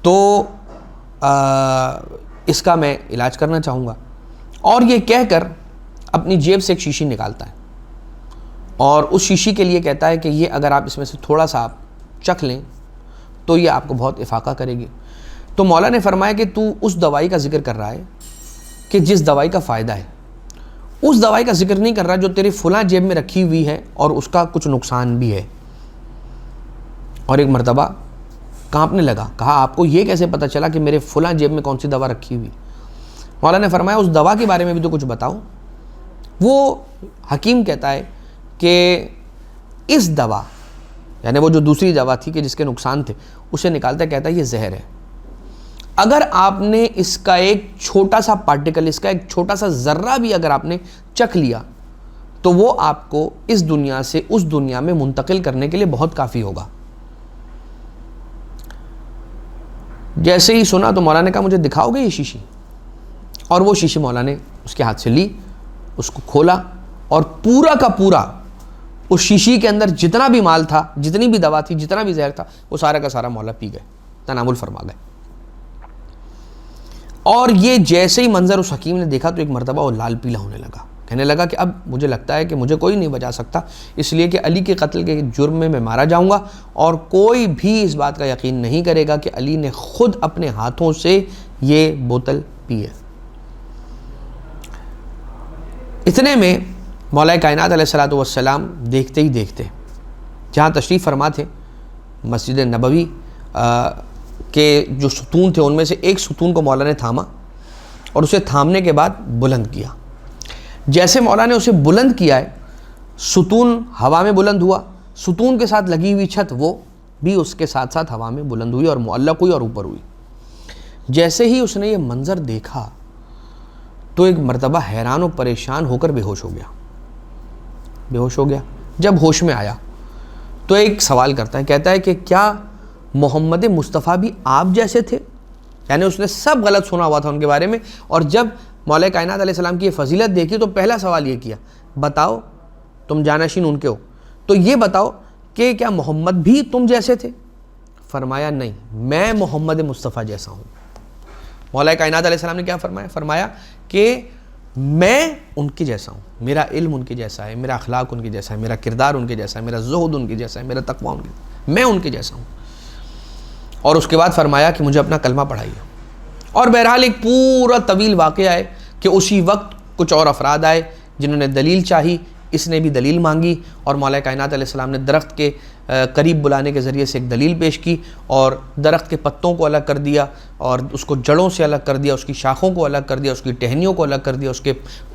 تو اس کا میں علاج کرنا چاہوں گا. اور یہ کہہ کر اپنی جیب سے ایک شیشی نکالتا ہے اور اس شیشی کے لیے کہتا ہے کہ یہ اگر آپ اس میں سے تھوڑا سا آپ چکھ لیں تو یہ آپ کو بہت افاقہ کرے گی. تو مولا نے فرمایا کہ تو اس دوائی کا ذکر کر رہا ہے کہ جس دوائی کا فائدہ ہے, اس دوائی کا ذکر نہیں کر رہا جو تیری فلاں جیب میں رکھی ہوئی ہے اور اس کا کچھ نقصان بھی ہے. اور ایک مرتبہ کانپنے لگا. کہا آپ کو یہ کیسے پتہ چلا کہ میرے فلاں جیب میں کون سی دوا رکھی ہوئی؟ مولا نے فرمایا اس دوا کے بارے میں بھی تو کچھ بتاؤ. وہ حکیم کہتا ہے کہ اس دوا، یعنی وہ جو دوسری دوا تھی کہ جس کے نقصان تھے، اسے نکالتا ہے، کہتا ہے یہ زہر ہے. اگر آپ نے اس کا ایک چھوٹا سا پارٹیکل، اس کا ایک چھوٹا سا ذرہ بھی اگر آپ نے چکھ لیا تو وہ آپ کو اس دنیا سے اس دنیا میں منتقل کرنے کے لیے بہت کافی ہوگا. جیسے ہی سنا تو مولا نے کہا مجھے دکھاؤ گے یہ شیشی؟ اور وہ شیشی مولا نے اس کے ہاتھ سے لی، اس کو کھولا، اور پورا کا پورا اس شیشی کے اندر جتنا بھی مال تھا، جتنی بھی دوا تھی، جتنا بھی زہر تھا، وہ سارا کا سارا مولا پی گئے، تناول فرما گئے. اور یہ جیسے ہی منظر اس حکیم نے دیکھا تو ایک مرتبہ وہ لال پیلا ہونے لگا. کہنے لگا کہ اب مجھے لگتا ہے کہ مجھے کوئی نہیں بچا سکتا، اس لیے کہ علی کے قتل کے جرم میں مارا جاؤں گا، اور کوئی بھی اس بات کا یقین نہیں کرے گا کہ علی نے خود اپنے ہاتھوں سے یہ بوتل پی ہے. اتنے میں مولا کائنات علیہ الصلوۃ والسلام دیکھتے ہی دیکھتے جہاں تشریف فرما تھے، مسجد نبوی کے جو ستون تھے ان میں سے ایک ستون کو مولا نے تھاما اور اسے تھامنے کے بعد بلند کیا. جیسے مولا نے اسے بلند کیا ہے، ستون ہوا میں بلند ہوا، ستون کے ساتھ لگی ہوئی چھت وہ بھی اس کے ساتھ ساتھ ہوا میں بلند ہوئی اور معلق ہوئی اور اوپر ہوئی. جیسے ہی اس نے یہ منظر دیکھا تو ایک مرتبہ حیران و پریشان ہو کر بے ہوش ہو گیا. جب ہوش میں آیا تو ایک سوال کرتا ہے، کہتا ہے کہ کیا محمد مصطفیٰ بھی آپ جیسے تھے؟ یعنی اس نے سب غلط سنا ہوا تھا ان کے بارے میں، اور جب مولا کائنات علیہ السلام کی یہ فضیلت دیکھی تو پہلا سوال یہ کیا، بتاؤ تم جانشین ان کے ہو تو یہ بتاؤ کہ کیا محمد بھی تم جیسے تھے؟ فرمایا نہیں، میں محمد مصطفیٰ جیسا ہوں. مولا کائنات علیہ السلام نے کیا فرمایا؟ فرمایا کہ میں ان کے جیسا ہوں، میرا علم ان کے جیسا ہے، میرا اخلاق ان کے جیسا ہے، میرا کردار ان کے جیسا ہے، میرا زہد ان کے جیسا ہے، میرا تقویٰ ان کے، میں ان کے جیسا ہوں. اور اس کے بعد فرمایا کہ مجھے اپنا کلمہ پڑھائیے. اور بہرحال ایک پورا طویل واقعہ ہے کہ اسی وقت کچھ اور افراد آئے جنہوں نے دلیل چاہی، اس نے بھی دلیل مانگی، اور مولا کائنات علیہ السلام نے درخت کے قریب بلانے کے ذریعے سے ایک دلیل پیش کی، اور درخت کے پتوں کو الگ کر دیا، اور اس کو جڑوں سے الگ کر دیا، اس کی شاخوں کو الگ کر دیا، اس کی ٹہنیوں کو الگ کر دیا، اس کے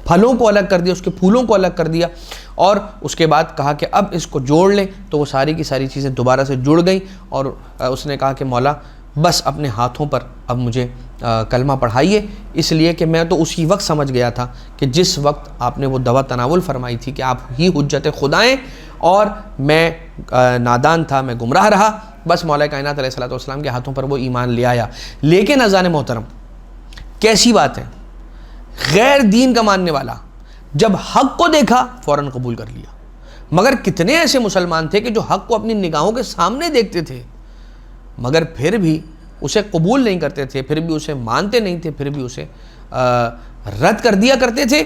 پھلوں کو الگ کر دیا، اس کے پھولوں کو الگ کر دیا، اور اس کے بعد کہا کہ اب اس کو جوڑ لیں. تو وہ ساری کی ساری چیزیں دوبارہ سے جڑ گئیں، اور اس نے کہا کہ مولا بس اپنے ہاتھوں پر اب مجھے کلمہ پڑھائیے، اس لیے کہ میں تو اسی وقت سمجھ گیا تھا کہ جس وقت آپ نے وہ دوا تناول فرمائی تھی کہ آپ ہی حجت خدا ہیں، اور میں نادان تھا، میں گمراہ رہا. بس مولا کائنات علیہ الصلوۃ والسلام کے ہاتھوں پر وہ ایمان لے آیا. لیکن اذان محترم، کیسی بات ہے، غیر دین کا ماننے والا جب حق کو دیکھا فوراً قبول کر لیا. مگر کتنے ایسے مسلمان تھے کہ جو حق کو اپنی نگاہوں کے سامنے دیکھتے تھے مگر پھر بھی اسے قبول نہیں کرتے تھے، پھر بھی اسے مانتے نہیں تھے، پھر بھی اسے رد کر دیا کرتے تھے.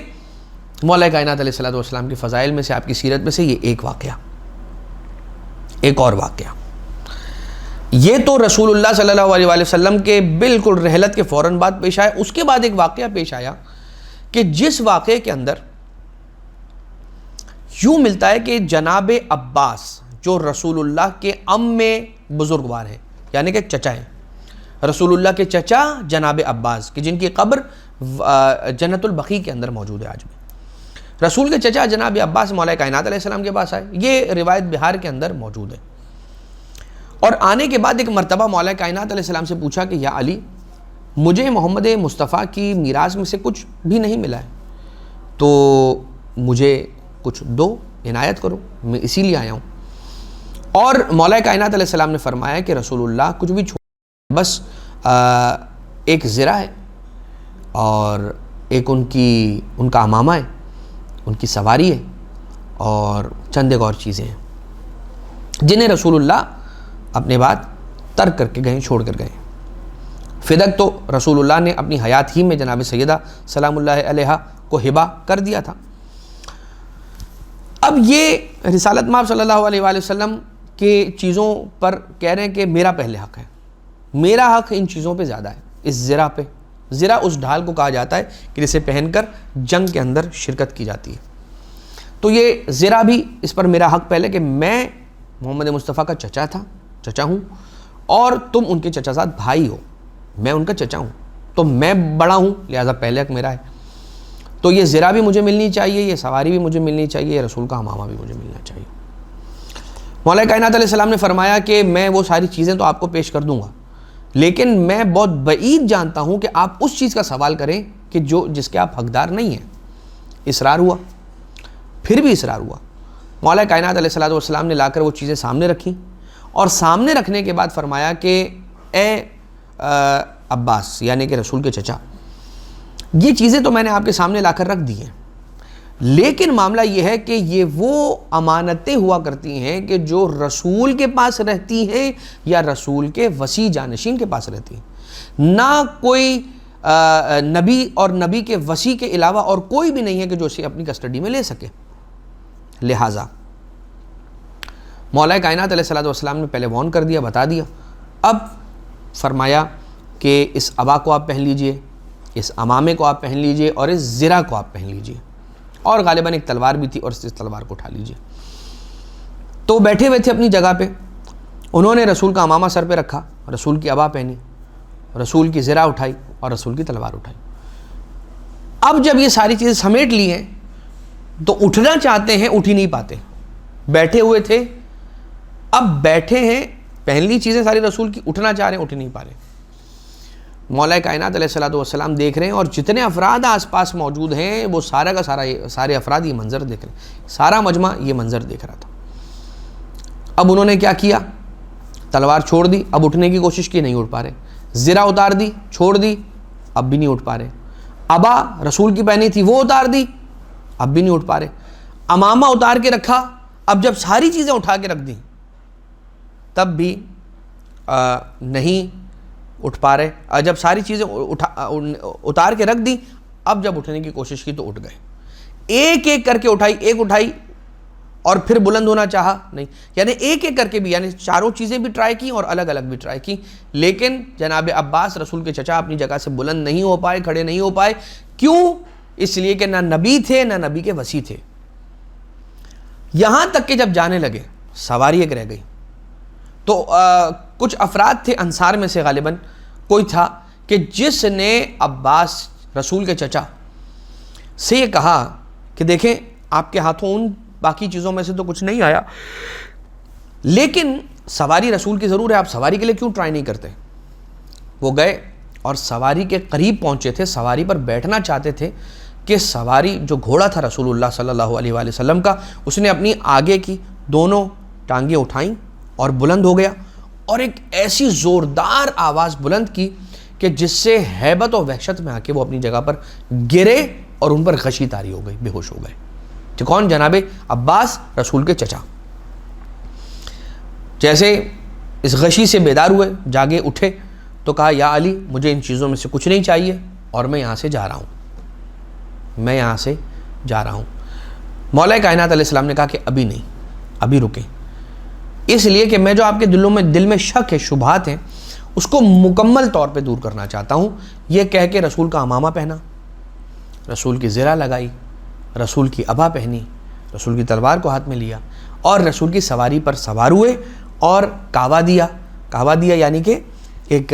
مولا کائنات علیہ الصلوۃ والسلام کی فضائل میں سے، آپ کی سیرت میں سے یہ ایک واقعہ. ایک اور واقعہ، یہ تو رسول اللہ صلی اللہ علیہ وآلہ وسلم کے بالکل رحلت کے فوراً بعد پیش آیا. اس کے بعد ایک واقعہ پیش آیا کہ جس واقعے کے اندر یوں ملتا ہے کہ جناب عباس جو رسول اللہ کے عم بزرگوار ہیں، یعنی کہ چچا ہیں، رسول اللہ کے چچا جناب عباس کہ جن کی قبر جنت البقیع کے اندر موجود ہے آج بھی. رسول کے چچا جناب عباس مولا کائنات علیہ السلام کے پاس آئے. یہ روایت بہار کے اندر موجود ہے. اور آنے کے بعد ایک مرتبہ مولا کائنات علیہ السلام سے پوچھا کہ یا علی، مجھے محمد مصطفیٰ کی میراث میں سے کچھ بھی نہیں ملا ہے، تو مجھے کچھ دو، عنایت کرو، میں اسی لیے آیا ہوں. اور مولا کائنات علیہ السلام نے فرمایا کہ رسول اللہ کچھ بھی چھوڑ، بس ایک زرہ ہے اور ایک ان کا امامہ ہے، ان کی سواری ہے، اور چند ایک اور چیزیں ہیں جنہیں رسول اللہ اپنے بعد ترک کر کے گئے، چھوڑ کر گئے. فدق تو رسول اللہ نے اپنی حیات ہی میں جناب سیدہ سلام اللہ علیہا کو ہبہ کر دیا تھا. اب یہ رسالت مآب صلی اللہ علیہ وآلہ وسلم کے چیزوں پر کہہ رہے ہیں کہ میرا پہلے حق ہے، میرا حق ان چیزوں پہ زیادہ ہے، اس زرہ پہ. زرہ اس ڈھال کو کہا جاتا ہے کہ جسے پہن کر جنگ کے اندر شرکت کی جاتی ہے. تو یہ زرہ بھی، اس پر میرا حق پہلے کہ میں محمد مصطفیٰ کا چچا ہوں، اور تم ان کے چچا زاد بھائی ہو، میں ان کا چچا ہوں، تو میں بڑا ہوں لہٰذا پہلے حق میرا ہے، تو یہ زرہ بھی مجھے ملنی چاہیے، یہ سواری بھی مجھے ملنی چاہیے، یہ رسول کا حمامہ بھی مجھے ملنا چاہیے۔ مولا کائنات علیہ السلام نے فرمایا کہ میں وہ ساری چیزیں تو آپ کو پیش کر دوں گا، لیکن میں بہت بعید جانتا ہوں کہ آپ اس چیز کا سوال کریں کہ جس کے آپ حقدار نہیں ہیں۔ اصرار ہوا، پھر بھی اصرار ہوا۔ مولا کائنات علیہ السلام نے لا کر وہ چیزیں سامنے رکھیں، اور سامنے رکھنے کے بعد فرمایا کہ اے عباس یعنی کہ رسول کے چچا، یہ چیزیں تو میں نے آپ کے سامنے لا کر رکھ دی ہیں، لیکن معاملہ یہ ہے کہ یہ وہ امانتیں ہوا کرتی ہیں کہ جو رسول کے پاس رہتی ہیں یا رسول کے وصی جانشین کے پاس رہتی ہیں، نہ کوئی نبی اور نبی کے وصی کے علاوہ اور کوئی بھی نہیں ہے کہ جو اسے اپنی کسٹڈی میں لے سکے۔ لہٰذا مولا کائنات علیہ السلام نے پہلے وارن کر دیا، بتا دیا، اب فرمایا کہ اس عبا کو آپ پہن لیجئے، اس امامے کو آپ پہن لیجئے، اور اس زرہ کو آپ پہن لیجئے، اور غالباً ایک تلوار بھی تھی اور اس تلوار کو اٹھا لیجئے۔ تو بیٹھے ہوئے تھے اپنی جگہ پہ، انہوں نے رسول کا امامہ سر پہ رکھا، رسول کی عبا پہنی، رسول کی زرہ اٹھائی اور رسول کی تلوار اٹھائی۔ اب جب یہ ساری چیزیں سمیٹ لی ہیں تو اٹھنا چاہتے ہیں، اٹھ ہی نہیں پاتے، بیٹھے ہوئے تھے، اب بیٹھے ہیں، پہن لی چیزیں ساری رسول کی، اٹھنا چاہ رہے ہیں، اٹھ نہیں پا رہے۔ مولا کائنات علیہ السلام دیکھ رہے ہیں، اور جتنے افراد آس پاس موجود ہیں وہ سارا کا سارے افراد یہ منظر دیکھ رہے ہیں، سارا مجمع یہ منظر دیکھ رہا تھا۔ اب انہوں نے کیا کیا؟ تلوار چھوڑ دی، اب اٹھنے کی کوشش کی، نہیں اٹھ پا رہے، زرہ اتار دی، چھوڑ دی، اب بھی نہیں اٹھ پا رہے، عبا رسول کی پہنی تھی وہ اتار دی، اب بھی نہیں اٹھ پا رہے، امامہ اتار کے رکھا، اب جب ساری چیزیں اٹھا کے رکھ دیں تب بھی نہیں اٹھ پا رہے، جب ساری چیزیں اتار کے رکھ دی، اب جب اٹھنے کی کوشش کی تو اٹھ گئے، ایک ایک کر کے اٹھائی، ایک اٹھائی اور پھر بلند ہونا چاہا، نہیں، یعنی ایک ایک کر کے بھی، یعنی چاروں چیزیں بھی ٹرائی کی اور الگ الگ بھی ٹرائی کی، لیکن جناب عباس رسول کے چچا اپنی جگہ سے بلند نہیں ہو پائے، کھڑے نہیں ہو پائے۔ کیوں؟ اس لیے کہ نہ نبی تھے نہ نبی کے وصی تھے۔ یہاں تک کہ جب جانے لگے، سواری ایک رہ گئی، تو کچھ افراد تھے انصار میں سے، غالباً کوئی تھا کہ جس نے عباس رسول کے چچا سے یہ کہا کہ دیکھیں آپ کے ہاتھوں ان باقی چیزوں میں سے تو کچھ نہیں آیا، لیکن سواری رسول کی ضرور ہے، آپ سواری کے لیے کیوں ٹرائی نہیں کرتے؟ وہ گئے اور سواری کے قریب پہنچے تھے، سواری پر بیٹھنا چاہتے تھے کہ سواری جو گھوڑا تھا رسول اللہ صلی اللہ علیہ وآلہ وسلم کا، اس نے اپنی آگے کی دونوں ٹانگیں اٹھائیں اور بلند ہو گیا، اور ایک ایسی زوردار آواز بلند کی کہ جس سے ہیبت و وحشت میں آ کے وہ اپنی جگہ پر گرے اور ان پر غشی طاری ہو گئی، بے ہوش ہو گئے۔ تو کون؟ جناب عباس رسول کے چچا۔ جیسے اس غشی سے بیدار ہوئے، جاگے، اٹھے، تو کہا یا علی مجھے ان چیزوں میں سے کچھ نہیں چاہیے اور میں یہاں سے جا رہا ہوں، میں یہاں سے جا رہا ہوں۔ مولا کائنات علیہ السلام نے کہا کہ ابھی نہیں، ابھی رکیں، اس لیے کہ میں جو آپ کے دل میں شک ہے، شبہات ہیں، اس کو مکمل طور پہ دور کرنا چاہتا ہوں۔ یہ کہہ کے رسول کا امامہ پہنا، رسول کی زرہ لگائی، رسول کی عبا پہنی، رسول کی تلوار کو ہاتھ میں لیا اور رسول کی سواری پر سوار ہوئے اور کعوہ دیا یعنی کہ ایک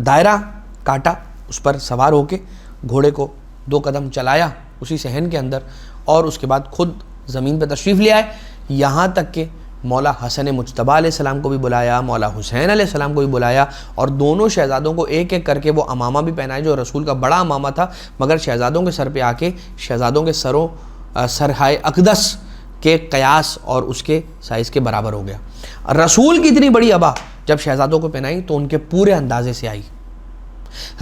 دائرہ کاٹا، اس پر سوار ہو کے گھوڑے کو 2 قدم چلایا اسی صحن کے اندر، اور اس کے بعد خود زمین پہ تشریف لے آئے، یہاں تک کہ مولا حسن مجتبی علیہ السلام کو بھی بلایا، مولا حسین علیہ السلام کو بھی بلایا، اور دونوں شہزادوں کو ایک ایک کر کے وہ امامہ بھی پہنائے جو رسول کا بڑا امامہ تھا، مگر شہزادوں کے سر پہ آ کے شہزادوں کے سرہائے اقدس کے قیاس اور اس کے سائز کے برابر ہو گیا۔ رسول کی اتنی بڑی عبا جب شہزادوں کو پہنائی تو ان کے پورے اندازے سے آئی۔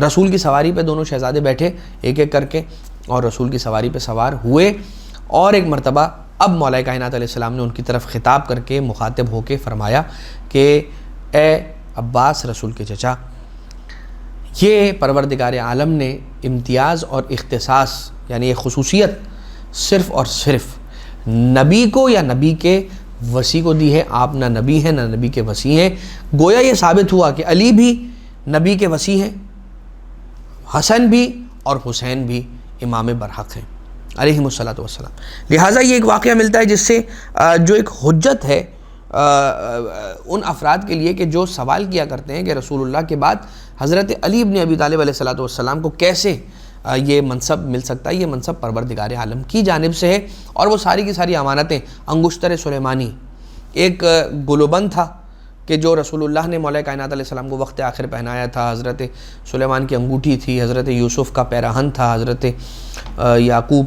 رسول کی سواری پہ دونوں شہزادے بیٹھے ایک ایک کر کے اور رسول کی سواری پہ سوار ہوئے، اور ایک مرتبہ اب مولا کائنات علیہ السلام نے ان کی طرف خطاب کر کے مخاطب ہو کے فرمایا کہ اے عباس رسول کے چچا، یہ پروردگار عالم نے امتیاز اور اختصاص یعنی یہ خصوصیت صرف اور صرف نبی کو یا نبی کے وصی کو دی ہے۔ آپ نہ نبی ہیں نہ نبی کے وصی ہیں۔ گویا یہ ثابت ہوا کہ علی بھی نبی کے وصی ہیں، حسن بھی اور حسین بھی امام برحق ہیں علیہم الصلاۃ والسلام۔ لہٰذا یہ ایک واقعہ ملتا ہے جس سے جو ایک حجت ہے ان افراد کے لیے کہ جو سوال کیا کرتے ہیں کہ رسول اللہ کے بعد حضرت علی ابن ابی طالب علیہ السلام کو کیسے یہ منصب مل سکتا ہے. یہ منصب پروردگار عالم کی جانب سے ہے، اور وہ ساری کی ساری امانتیں انگشتر سلیمانی، ایک گلوبند تھا کہ جو رسول اللہ نے مولا کائنات علیہ السلام کو وقت آخر پہنایا تھا، حضرت سلیمان کی انگوٹھی تھی، حضرت یوسف کا پیراہن تھا، حضرت یعقوب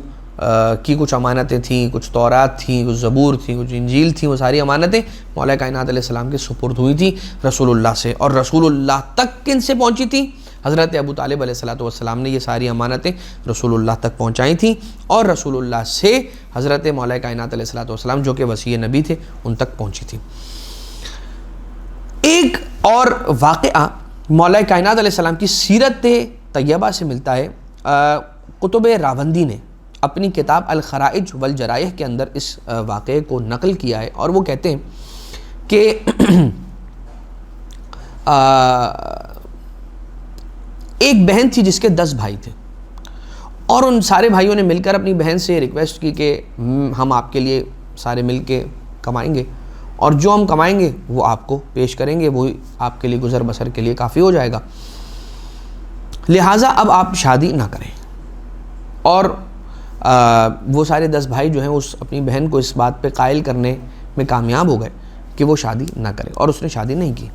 کی کچھ امانتیں تھیں، کچھ تورات تھیں، کچھ زبور تھیں، کچھ انجیل تھیں. وہ ساری امانتیں مولا کائنات علیہ السلام کے سپرد ہوئی تھیں رسول اللہ سے. اور رسول اللہ تک کن سے پہنچی تھیں؟ حضرت ابو طالب علیہ السلام نے یہ ساری امانتیں رسول اللہ تک پہنچائی تھیں، اور رسول اللہ سے حضرت مولا کائنات علیہ السلام جو کہ وصی نبی تھے ان تک پہنچی تھیں. ایک اور واقعہ مولا کائنات علیہ السلام کی سیرت طیبہ سے ملتا ہے. قطب راوندی نے اپنی کتاب الخرائج والجرائح کے اندر اس واقعے کو نقل کیا ہے، اور وہ کہتے ہیں کہ ایک بہن تھی جس کے 10 بھائی تھے، اور ان سارے بھائیوں نے مل کر اپنی بہن سے ریکویسٹ کی کہ ہم آپ کے لیے سارے مل کے کمائیں گے، اور جو ہم کمائیں گے وہ آپ کو پیش کریں گے، وہی آپ کے لیے گزر بسر کے لیے کافی ہو جائے گا، لہٰذا اب آپ شادی نہ کریں. اور وہ سارے 10 بھائی جو ہیں اس اپنی بہن کو اس بات پہ قائل کرنے میں کامیاب ہو گئے کہ وہ شادی نہ کرے، اور اس نے شادی نہیں کی.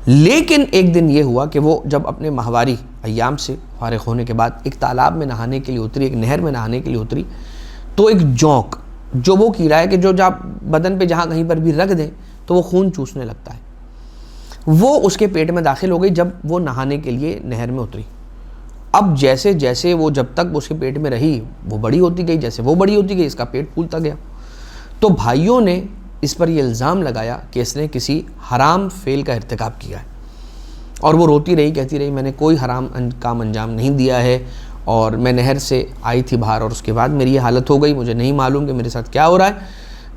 لیکن ایک دن یہ ہوا کہ وہ جب اپنے ماہواری ایام سے فارغ ہونے کے بعد ایک تالاب میں نہانے کے لیے اتری، ایک نہر میں نہانے کے لیے اتری، تو ایک جونک، جو وہ کیڑا ہے کہ جو جب بدن پہ جہاں کہیں پر بھی رکھ دیں تو وہ خون چوسنے لگتا ہے، وہ اس کے پیٹ میں داخل ہو گئی جب وہ نہانے کے لیے نہر میں اتری. اب جیسے جیسے وہ جب تک اس کے پیٹ میں رہی وہ بڑی ہوتی گئی، جیسے وہ بڑی ہوتی گئی اس کا پیٹ پھولتا گیا. تو بھائیوں نے اس پر یہ الزام لگایا کہ اس نے کسی حرام فعل کا ارتکاب کیا ہے، اور وہ روتی رہی، کہتی رہی میں نے کوئی حرام کام انجام نہیں دیا ہے، اور میں نہر سے آئی تھی باہر اور اس کے بعد میری یہ حالت ہو گئی، مجھے نہیں معلوم کہ میرے ساتھ کیا ہو رہا ہے.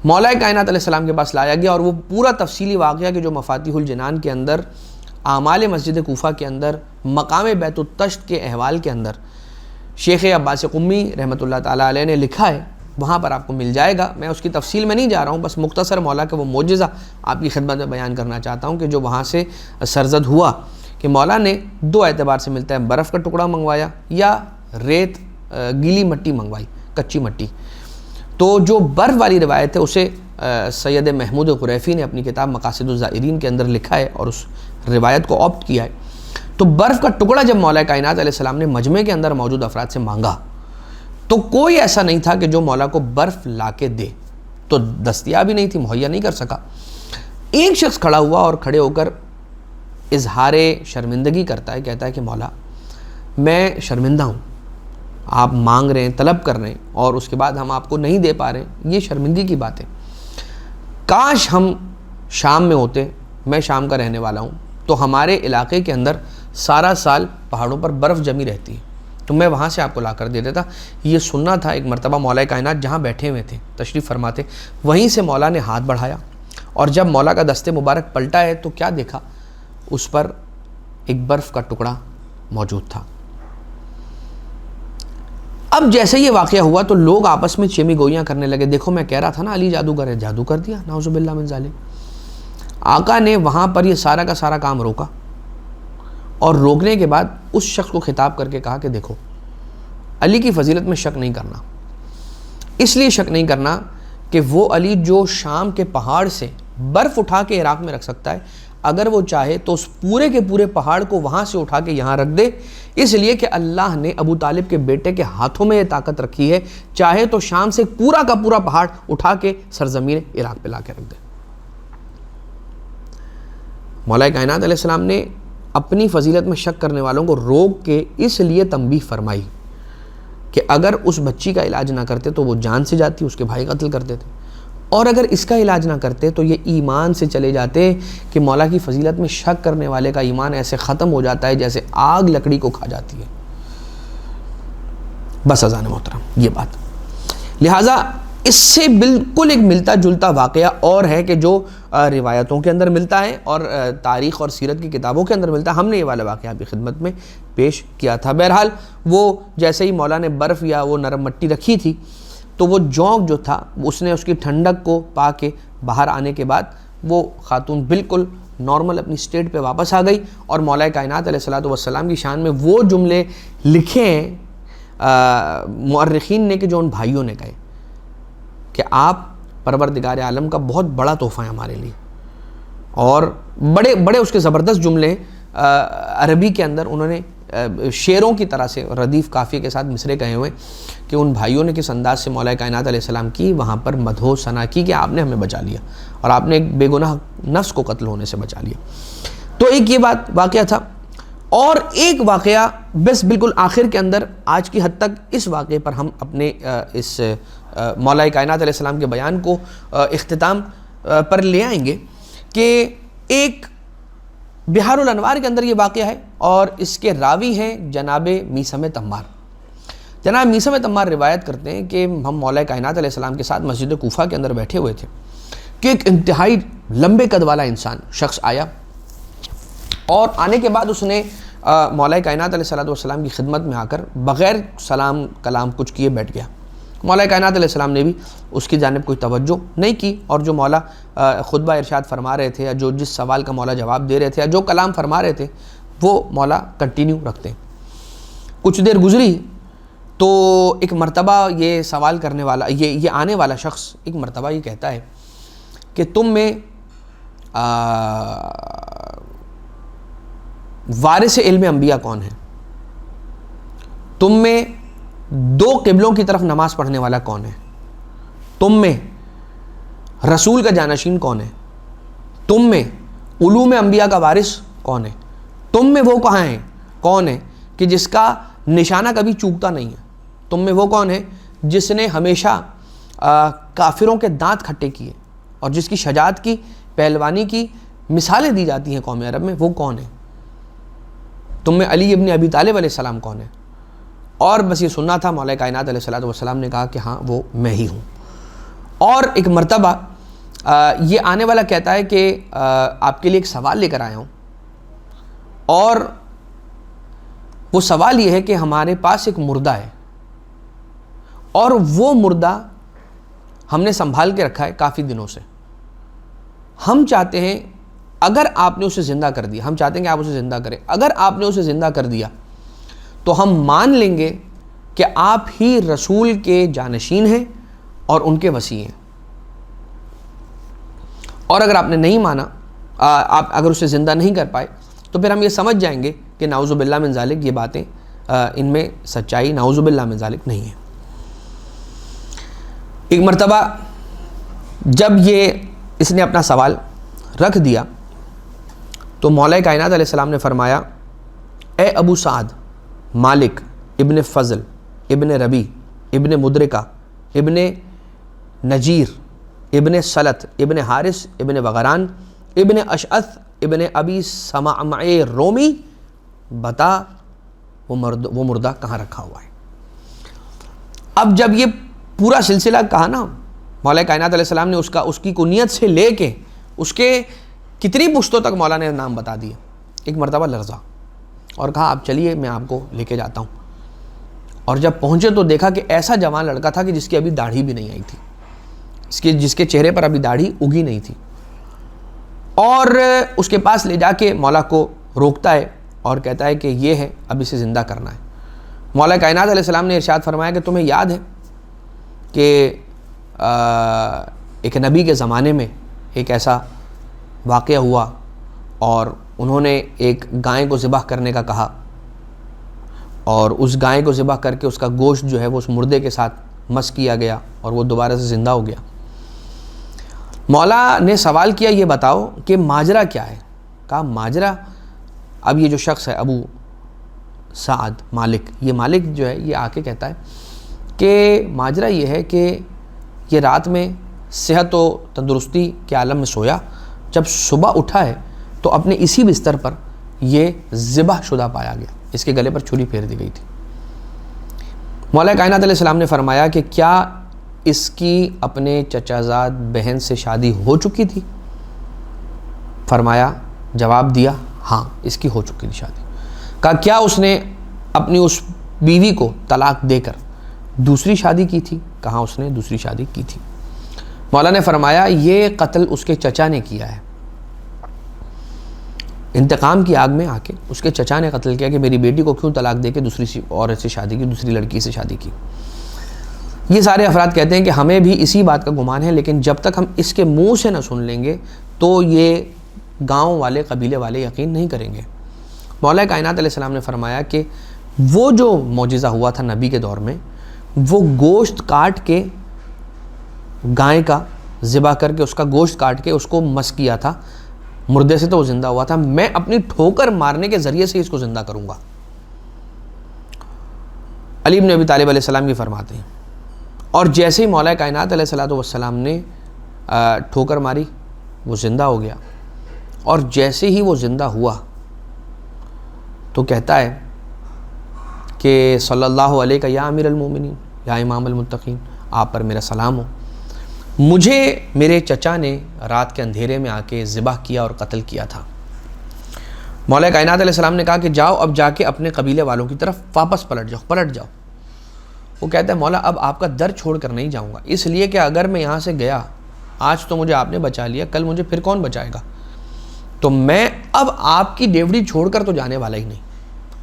مولا کائنات علیہ السلام کے پاس لایا گیا، اور وہ پورا تفصیلی واقعہ کہ جو مفاتیح الجنان کے اندر، اعمال مسجد کوفہ کے اندر، مقام بیت التشت کے احوال کے اندر شیخ عباس قمی رحمۃ اللہ تعالیٰ علیہ نے لکھا ہے، وہاں پر آپ کو مل جائے گا. میں اس کی تفصیل میں نہیں جا رہا ہوں، بس مختصر مولا کا وہ معجزہ آپ کی خدمت میں بیان کرنا چاہتا ہوں کہ جو وہاں سے سرزد ہوا کہ مولا نے 2 اعتبار سے ملتا ہے، برف کا ٹکڑا منگوایا یا ریت گیلی مٹی منگوائی، کچی مٹی. تو جو برف والی روایت ہے اسے سید محمود قریفی نے اپنی کتاب مقاصد الزائرین کے اندر لکھا ہے اور اس روایت کو آپٹ کیا ہے. تو برف کا ٹکڑا جب مولا کائنات علیہ السلام نے مجمع کے اندر موجود افراد سے مانگا تو کوئی ایسا نہیں تھا کہ جو مولا کو برف لا کے دے، تو دستیاب ہی نہیں تھی، مہیا نہیں کر سکا. ایک شخص کھڑا ہوا اور کھڑے ہو کر اظہار شرمندگی کرتا ہے، کہتا ہے کہ مولا میں شرمندہ ہوں، آپ مانگ رہے ہیں، طلب کر رہے ہیں، اور اس کے بعد ہم آپ کو نہیں دے پا رہے ہیں، یہ شرمندگی کی بات ہے. کاش ہم شام میں ہوتے، میں شام کا رہنے والا ہوں، تو ہمارے علاقے کے اندر سارا سال پہاڑوں پر برف جمی رہتی ہے، تو میں وہاں سے آپ کو لا کر دے دیتا. یہ سننا تھا. ایک مرتبہ مولا کائنات جہاں بیٹھے ہوئے تھے تشریف فرماتے، وہیں سے مولا نے ہاتھ بڑھایا، اور جب مولا کا دست مبارک پلٹا ہے تو کیا دیکھا؟ اس پر ایک برف کا ٹکڑا موجود تھا. اب جیسے یہ واقعہ ہوا تو لوگ آپس میں چیمی گوئیاں کرنے لگے، دیکھو میں کہہ رہا تھا نا علی جادوگر ہے، جادو کر دیا، نعوذ باللہ من ذالک. آقا نے وہاں پر یہ سارا کا سارا کام روکا، اور روکنے کے بعد اس شخص کو خطاب کر کے کہا کہ دیکھو علی کی فضیلت میں شک نہیں کرنا، اس لیے شک نہیں کرنا کہ وہ علی جو شام کے پہاڑ سے برف اٹھا کے عراق میں رکھ سکتا ہے، اگر وہ چاہے تو اس پورے کے پورے پہاڑ کو وہاں سے اٹھا کے یہاں رکھ دے، اس لیے کہ اللہ نے ابو طالب کے بیٹے کے ہاتھوں میں یہ طاقت رکھی ہے، چاہے تو شام سے پورا کا پورا پہاڑ اٹھا کے سرزمین عراق پہ لا کے رکھ دے. مولا کائنات علیہ السلام نے اپنی فضیلت میں شک کرنے والوں کو روک کے اس لیے تنبیہ فرمائی کہ اگر اس بچی کا علاج نہ کرتے تو وہ جان سے جاتی، اس کے بھائی قتل کر دیتے، اور اگر اس کا علاج نہ کرتے تو یہ ایمان سے چلے جاتے کہ مولا کی فضیلت میں شک کرنے والے کا ایمان ایسے ختم ہو جاتا ہے جیسے آگ لکڑی کو کھا جاتی ہے. بس اذان محترم یہ بات. لہٰذا اس سے بالکل ایک ملتا جلتا واقعہ اور ہے کہ جو روایتوں کے اندر ملتا ہے اور تاریخ اور سیرت کی کتابوں کے اندر ملتا ہے. ہم نے یہ والا واقعہ آپ کی خدمت میں پیش کیا تھا. بہرحال وہ جیسے ہی مولا نے برف یا وہ نرم مٹی رکھی تھی تو وہ جونک جو تھا اس نے اس کی ٹھنڈک کو پا کے باہر آنے کے بعد وہ خاتون بالکل نارمل اپنی سٹیٹ پہ واپس آ گئی اور مولا کائنات علیہ الصلوۃ والسلام کی شان میں وہ جملے لکھے ہیں مؤرخین نے کہ جو ان بھائیوں نے کہے کہ آپ پروردگار عالم کا بہت بڑا تحفہ ہے ہمارے لیے. اور بڑے بڑے اس کے زبردست جملے عربی کے اندر انہوں نے شعروں کی طرح سے ردیف قافیے کے ساتھ مصرے کہے ہوئے کہ ان بھائیوں نے کس انداز سے مولا کائنات علیہ السلام کی وہاں پر مدح و ثنا کی کہ آپ نے ہمیں بچا لیا اور آپ نے ایک بے گناہ نفس کو قتل ہونے سے بچا لیا. تو ایک یہ واقعہ تھا. اور ایک واقعہ بس بالکل آخر کے اندر آج کی حد تک اس واقعے پر ہم اپنے اس مولا کائنات علیہ السلام کے بیان کو اختتام پر لے آئیں گے کہ ایک بحار الانوار کے اندر یہ واقعہ ہے اور اس کے راوی ہیں جناب میثم تمار. جناب میثم تمار روایت کرتے ہیں کہ ہم مولا کائنات علیہ السلام کے ساتھ مسجد کوفہ کے اندر بیٹھے ہوئے تھے کہ ایک انتہائی لمبے قد والا انسان شخص آیا اور آنے کے بعد اس نے مولا کائنات علیہ السلام کی خدمت میں آ کر بغیر سلام کلام کچھ کیے بیٹھ گیا. مولا کائنات علیہ السلام نے بھی اس کی جانب کوئی توجہ نہیں کی اور جو مولا خطبہ ارشاد فرما رہے تھے یا جو جس سوال کا مولا جواب دے رہے تھے یا جو کلام فرما رہے تھے وہ مولا کنٹینیو رکھتے ہیں. کچھ دیر گزری تو ایک مرتبہ یہ سوال کرنے والا یہ آنے والا شخص ایک مرتبہ یہ کہتا ہے کہ تم میں وارث علم انبیاء کون ہے؟ تم میں دو قبلوں کی طرف نماز پڑھنے والا کون ہے؟ تم میں رسول کا جانشین کون ہے؟ تم میں علوم انبیاء کا وارث کون ہے؟ تم میں وہ کہاں ہیں کون ہے کہ جس کا نشانہ کبھی چوکتا نہیں ہے؟ تم میں وہ کون ہے جس نے ہمیشہ کافروں کے دانت کھٹے کیے اور جس کی شجاعت کی پہلوانی کی مثالیں دی جاتی ہیں قوم عرب میں؟ وہ کون ہے؟ تم میں علی ابن ابی طالب علیہ السلام کون ہے؟ اور بس یہ سننا تھا. مولا کائنات علیہ السلام نے کہا کہ ہاں وہ میں ہی ہوں. اور ایک مرتبہ یہ آنے والا کہتا ہے کہ آپ کے لیے ایک سوال لے کر آیا ہوں اور وہ سوال یہ ہے کہ ہمارے پاس ایک مردہ ہے اور وہ مردہ ہم نے سنبھال کے رکھا ہے کافی دنوں سے. ہم چاہتے ہیں اگر آپ نے اسے زندہ کر دیا, ہم چاہتے ہیں کہ آپ اسے زندہ کریں, اگر آپ نے اسے زندہ کر دیا تو ہم مان لیں گے کہ آپ ہی رسول کے جانشین ہیں اور ان کے وصی ہیں. اور اگر آپ نے نہیں مانا, آپ اگر اسے زندہ نہیں کر پائے تو پھر ہم یہ سمجھ جائیں گے کہ نعوذ باللہ من ذالک یہ باتیں ان میں سچائی نعوذ باللہ من ذالک نہیں ہے. ایک مرتبہ جب اس نے اپنا سوال رکھ دیا تو مولا کائنات علیہ السلام نے فرمایا, اے ابو سعد, مالک ابن فضل ابن ربی ابن مدرکہ ابن نجیر ابن سلط ابن حارث ابن وغران ابن اشعث ابن ابی سمعمع رومی, بتا وہ مردہ کہاں رکھا ہوا ہے. اب جب یہ پورا سلسلہ کہا نا, مولا کائنات علیہ السلام نے اس کی کنیت سے لے کے اس کے کتنی پشتوں تک مولا نے نام بتا دیے. ایک مرتبہ لرزا اور کہا آپ چلیے میں آپ کو لے کے جاتا ہوں. اور جب پہنچے تو دیکھا کہ ایسا جوان لڑکا تھا کہ جس کی ابھی داڑھی بھی نہیں آئی تھی, جس کے چہرے پر ابھی داڑھی اگی نہیں تھی. اور اس کے پاس لے جا کے مولا کو روکتا ہے اور کہتا ہے کہ یہ ہے, اب اسے زندہ کرنا ہے. مولا کائنات علیہ السلام نے ارشاد فرمایا کہ تمہیں یاد ہے کہ ایک نبی کے زمانے میں ایک ایسا واقعہ ہوا اور انہوں نے ایک گائے کو ذبح کرنے کا کہا اور اس گائے کو ذبح کر کے اس کا گوشت جو ہے وہ اس مردے کے ساتھ مس کیا گیا اور وہ دوبارہ سے زندہ ہو گیا. مولا نے سوال کیا یہ بتاؤ کہ ماجرا کیا ہے؟ کہا ماجرا, اب یہ جو شخص ہے ابو سعد مالک, یہ مالک جو ہے یہ آ کے کہتا ہے کہ ماجرا یہ ہے کہ یہ رات میں صحت و تندرستی کے عالم میں سویا, جب صبح اٹھا ہے تو اپنے اسی بستر پر یہ ذبح شدہ پایا گیا, اس کے گلے پر چھری پھیر دی گئی تھی. مولا کائنات علیہ السلام نے فرمایا کہ کیا اس کی اپنے چچا زاد بہن سے شادی ہو چکی تھی؟ فرمایا, جواب دیا ہاں اس کی ہو چکی تھی شادی. کہا کیا اس نے اپنی اس بیوی کو طلاق دے کر دوسری شادی کی تھی؟ کہا اس نے دوسری شادی کی تھی. مولا نے فرمایا یہ قتل اس کے چچا نے کیا ہے، انتقام کی آگ میں آ کے اس کے چچا نے قتل کیا کہ میری بیٹی کو کیوں طلاق دے کے دوسری عورت سے شادی کی، دوسری لڑکی سے شادی کی۔ یہ سارے افراد کہتے ہیں کہ ہمیں بھی اسی بات کا گمان ہے، لیکن جب تک ہم اس کے منہ سے نہ سن لیں گے تو یہ گاؤں والے، قبیلے والے یقین نہیں کریں گے۔ مولا کائنات علیہ السلام نے فرمایا کہ وہ جو معجزہ ہوا تھا نبی کے دور میں، وہ گوشت کاٹ کے، گائے کا ذبح کر کے اس کا گوشت کاٹ کے اس کو مس کیا تھا، مردے سے تو وہ زندہ ہوا تھا، میں اپنی ٹھوکر مارنے کے ذریعے سے اس کو زندہ کروں گا۔ علی بن ابی طالب علیہ السلام یہ فرماتے ہیں، اور جیسے ہی مولا کائنات علیہ السلام نے ٹھوکر ماری وہ زندہ ہو گیا، اور جیسے ہی وہ زندہ ہوا تو کہتا ہے کہ صلی اللہ علیہ کا یا امیر المومنین یا امام المتقین، آپ پر میرا سلام ہو، مجھے میرے چچا نے رات کے اندھیرے میں آ کے ذبح کیا اور قتل کیا تھا۔ مولا کائنات علیہ السلام نے کہا کہ جاؤ اب جا کے اپنے قبیلے والوں کی طرف واپس پلٹ جاؤ۔ وہ کہتا ہے مولا اب آپ کا در چھوڑ کر نہیں جاؤں گا، اس لیے کہ اگر میں یہاں سے گیا، آج تو مجھے آپ نے بچا لیا، کل مجھے پھر کون بچائے گا، تو میں اب آپ کی ڈیوڑی چھوڑ کر تو جانے والا ہی نہیں،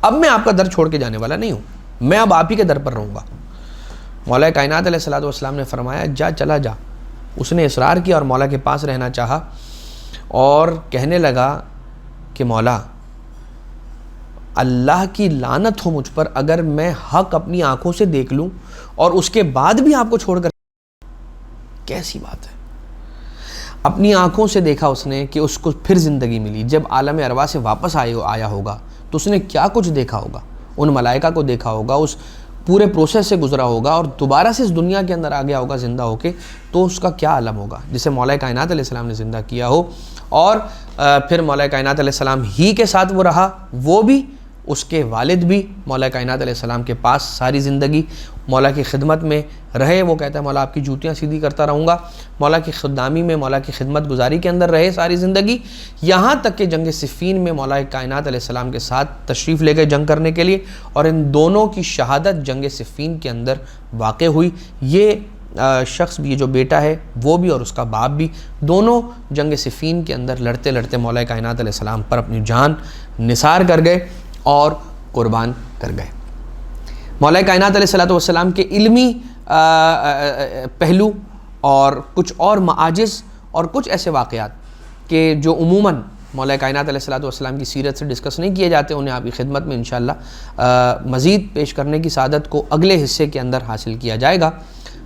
اب میں آپ کا در چھوڑ کے جانے والا نہیں ہوں، میں اب آپ ہی کے در پر رہوں گا۔ مولا کائنات علیہ السلام نے فرمایا جا، چلا جا۔ اس نے اصرار کیا اور مولا کے پاس رہنا چاہا اور کہنے لگا کہ مولا اللہ کی لعنت ہو مجھ پر اگر میں حق اپنی آنکھوں سے دیکھ لوں اور اس کے بعد بھی آپ کو چھوڑ کر، کیسی بات ہے۔ اپنی آنکھوں سے دیکھا اس نے کہ اس کو پھر زندگی ملی، جب عالم ارواح سے واپس آیا ہوگا تو اس نے کیا کچھ دیکھا ہوگا، ان ملائکہ کو دیکھا ہوگا، اس پورے پروسیس سے گزرا ہوگا اور دوبارہ سے اس دنیا کے اندر آ گیا ہوگا زندہ ہو کے، تو اس کا کیا عالم ہوگا جسے مولا کائنات علیہ السلام نے زندہ کیا ہو، اور پھر مولا کائنات علیہ السلام ہی کے ساتھ وہ رہا، وہ بھی، اس کے والد بھی مولا کائنات علیہ السلام کے پاس ساری زندگی مولا کی خدمت میں رہے۔ وہ کہتا ہے مولا آپ کی جوتیاں سیدھی کرتا رہوں گا، مولا کی خدامی میں، مولا کی خدمت گزاری کے اندر رہے ساری زندگی، یہاں تک کہ جنگ صفین میں مولا کائنات علیہ السلام کے ساتھ تشریف لے گئے جنگ کرنے کے لیے، اور ان دونوں کی شہادت جنگ صفین کے اندر واقع ہوئی۔ یہ شخص بھی، یہ جو بیٹا ہے وہ بھی اور اس کا باپ بھی، دونوں جنگ صفین کے اندر لڑتے لڑتے مولا کائنات علیہ السلام پر اپنی جان نثار کر گئے اور قربان کر گئے۔ مولا کائنات علیہ السلام کے علمی پہلو اور کچھ اور معاجز اور کچھ ایسے واقعات کہ جو عموماً مولا کائنات علیہ السلام کی سیرت سے ڈسکس نہیں کیے جاتے، انہیں آپ کی خدمت میں انشاءاللہ مزید پیش کرنے کی سعادت کو اگلے حصے کے اندر حاصل کیا جائے گا۔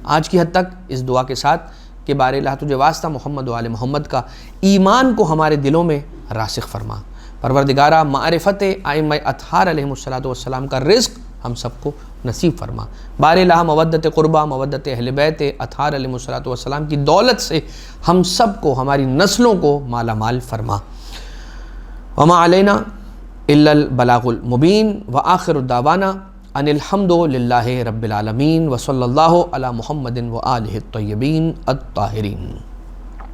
آج کی حد تک اس دعا کے ساتھ کہ بار الہ تجھے واسطہ محمد و آل محمد کا ایمان کو ہمارے دلوں میں راسخ فرما، پروردگارہ معرفت ائمہ اطہار علیہم السلام کا رزق ہم سب کو نصیب فرما، بار الہ مودت قربہ، مودت اہل بیت اطہار علیہم السلام کی دولت سے ہم سب کو، ہماری نسلوں کو مالا مال فرما۔ وما علینا الا البلاغ المبین، وآخر دعوانا ان الحمد للہ رب العالمین، وصلی اللہ علی محمد وآلہ الطیبین الطاہرین۔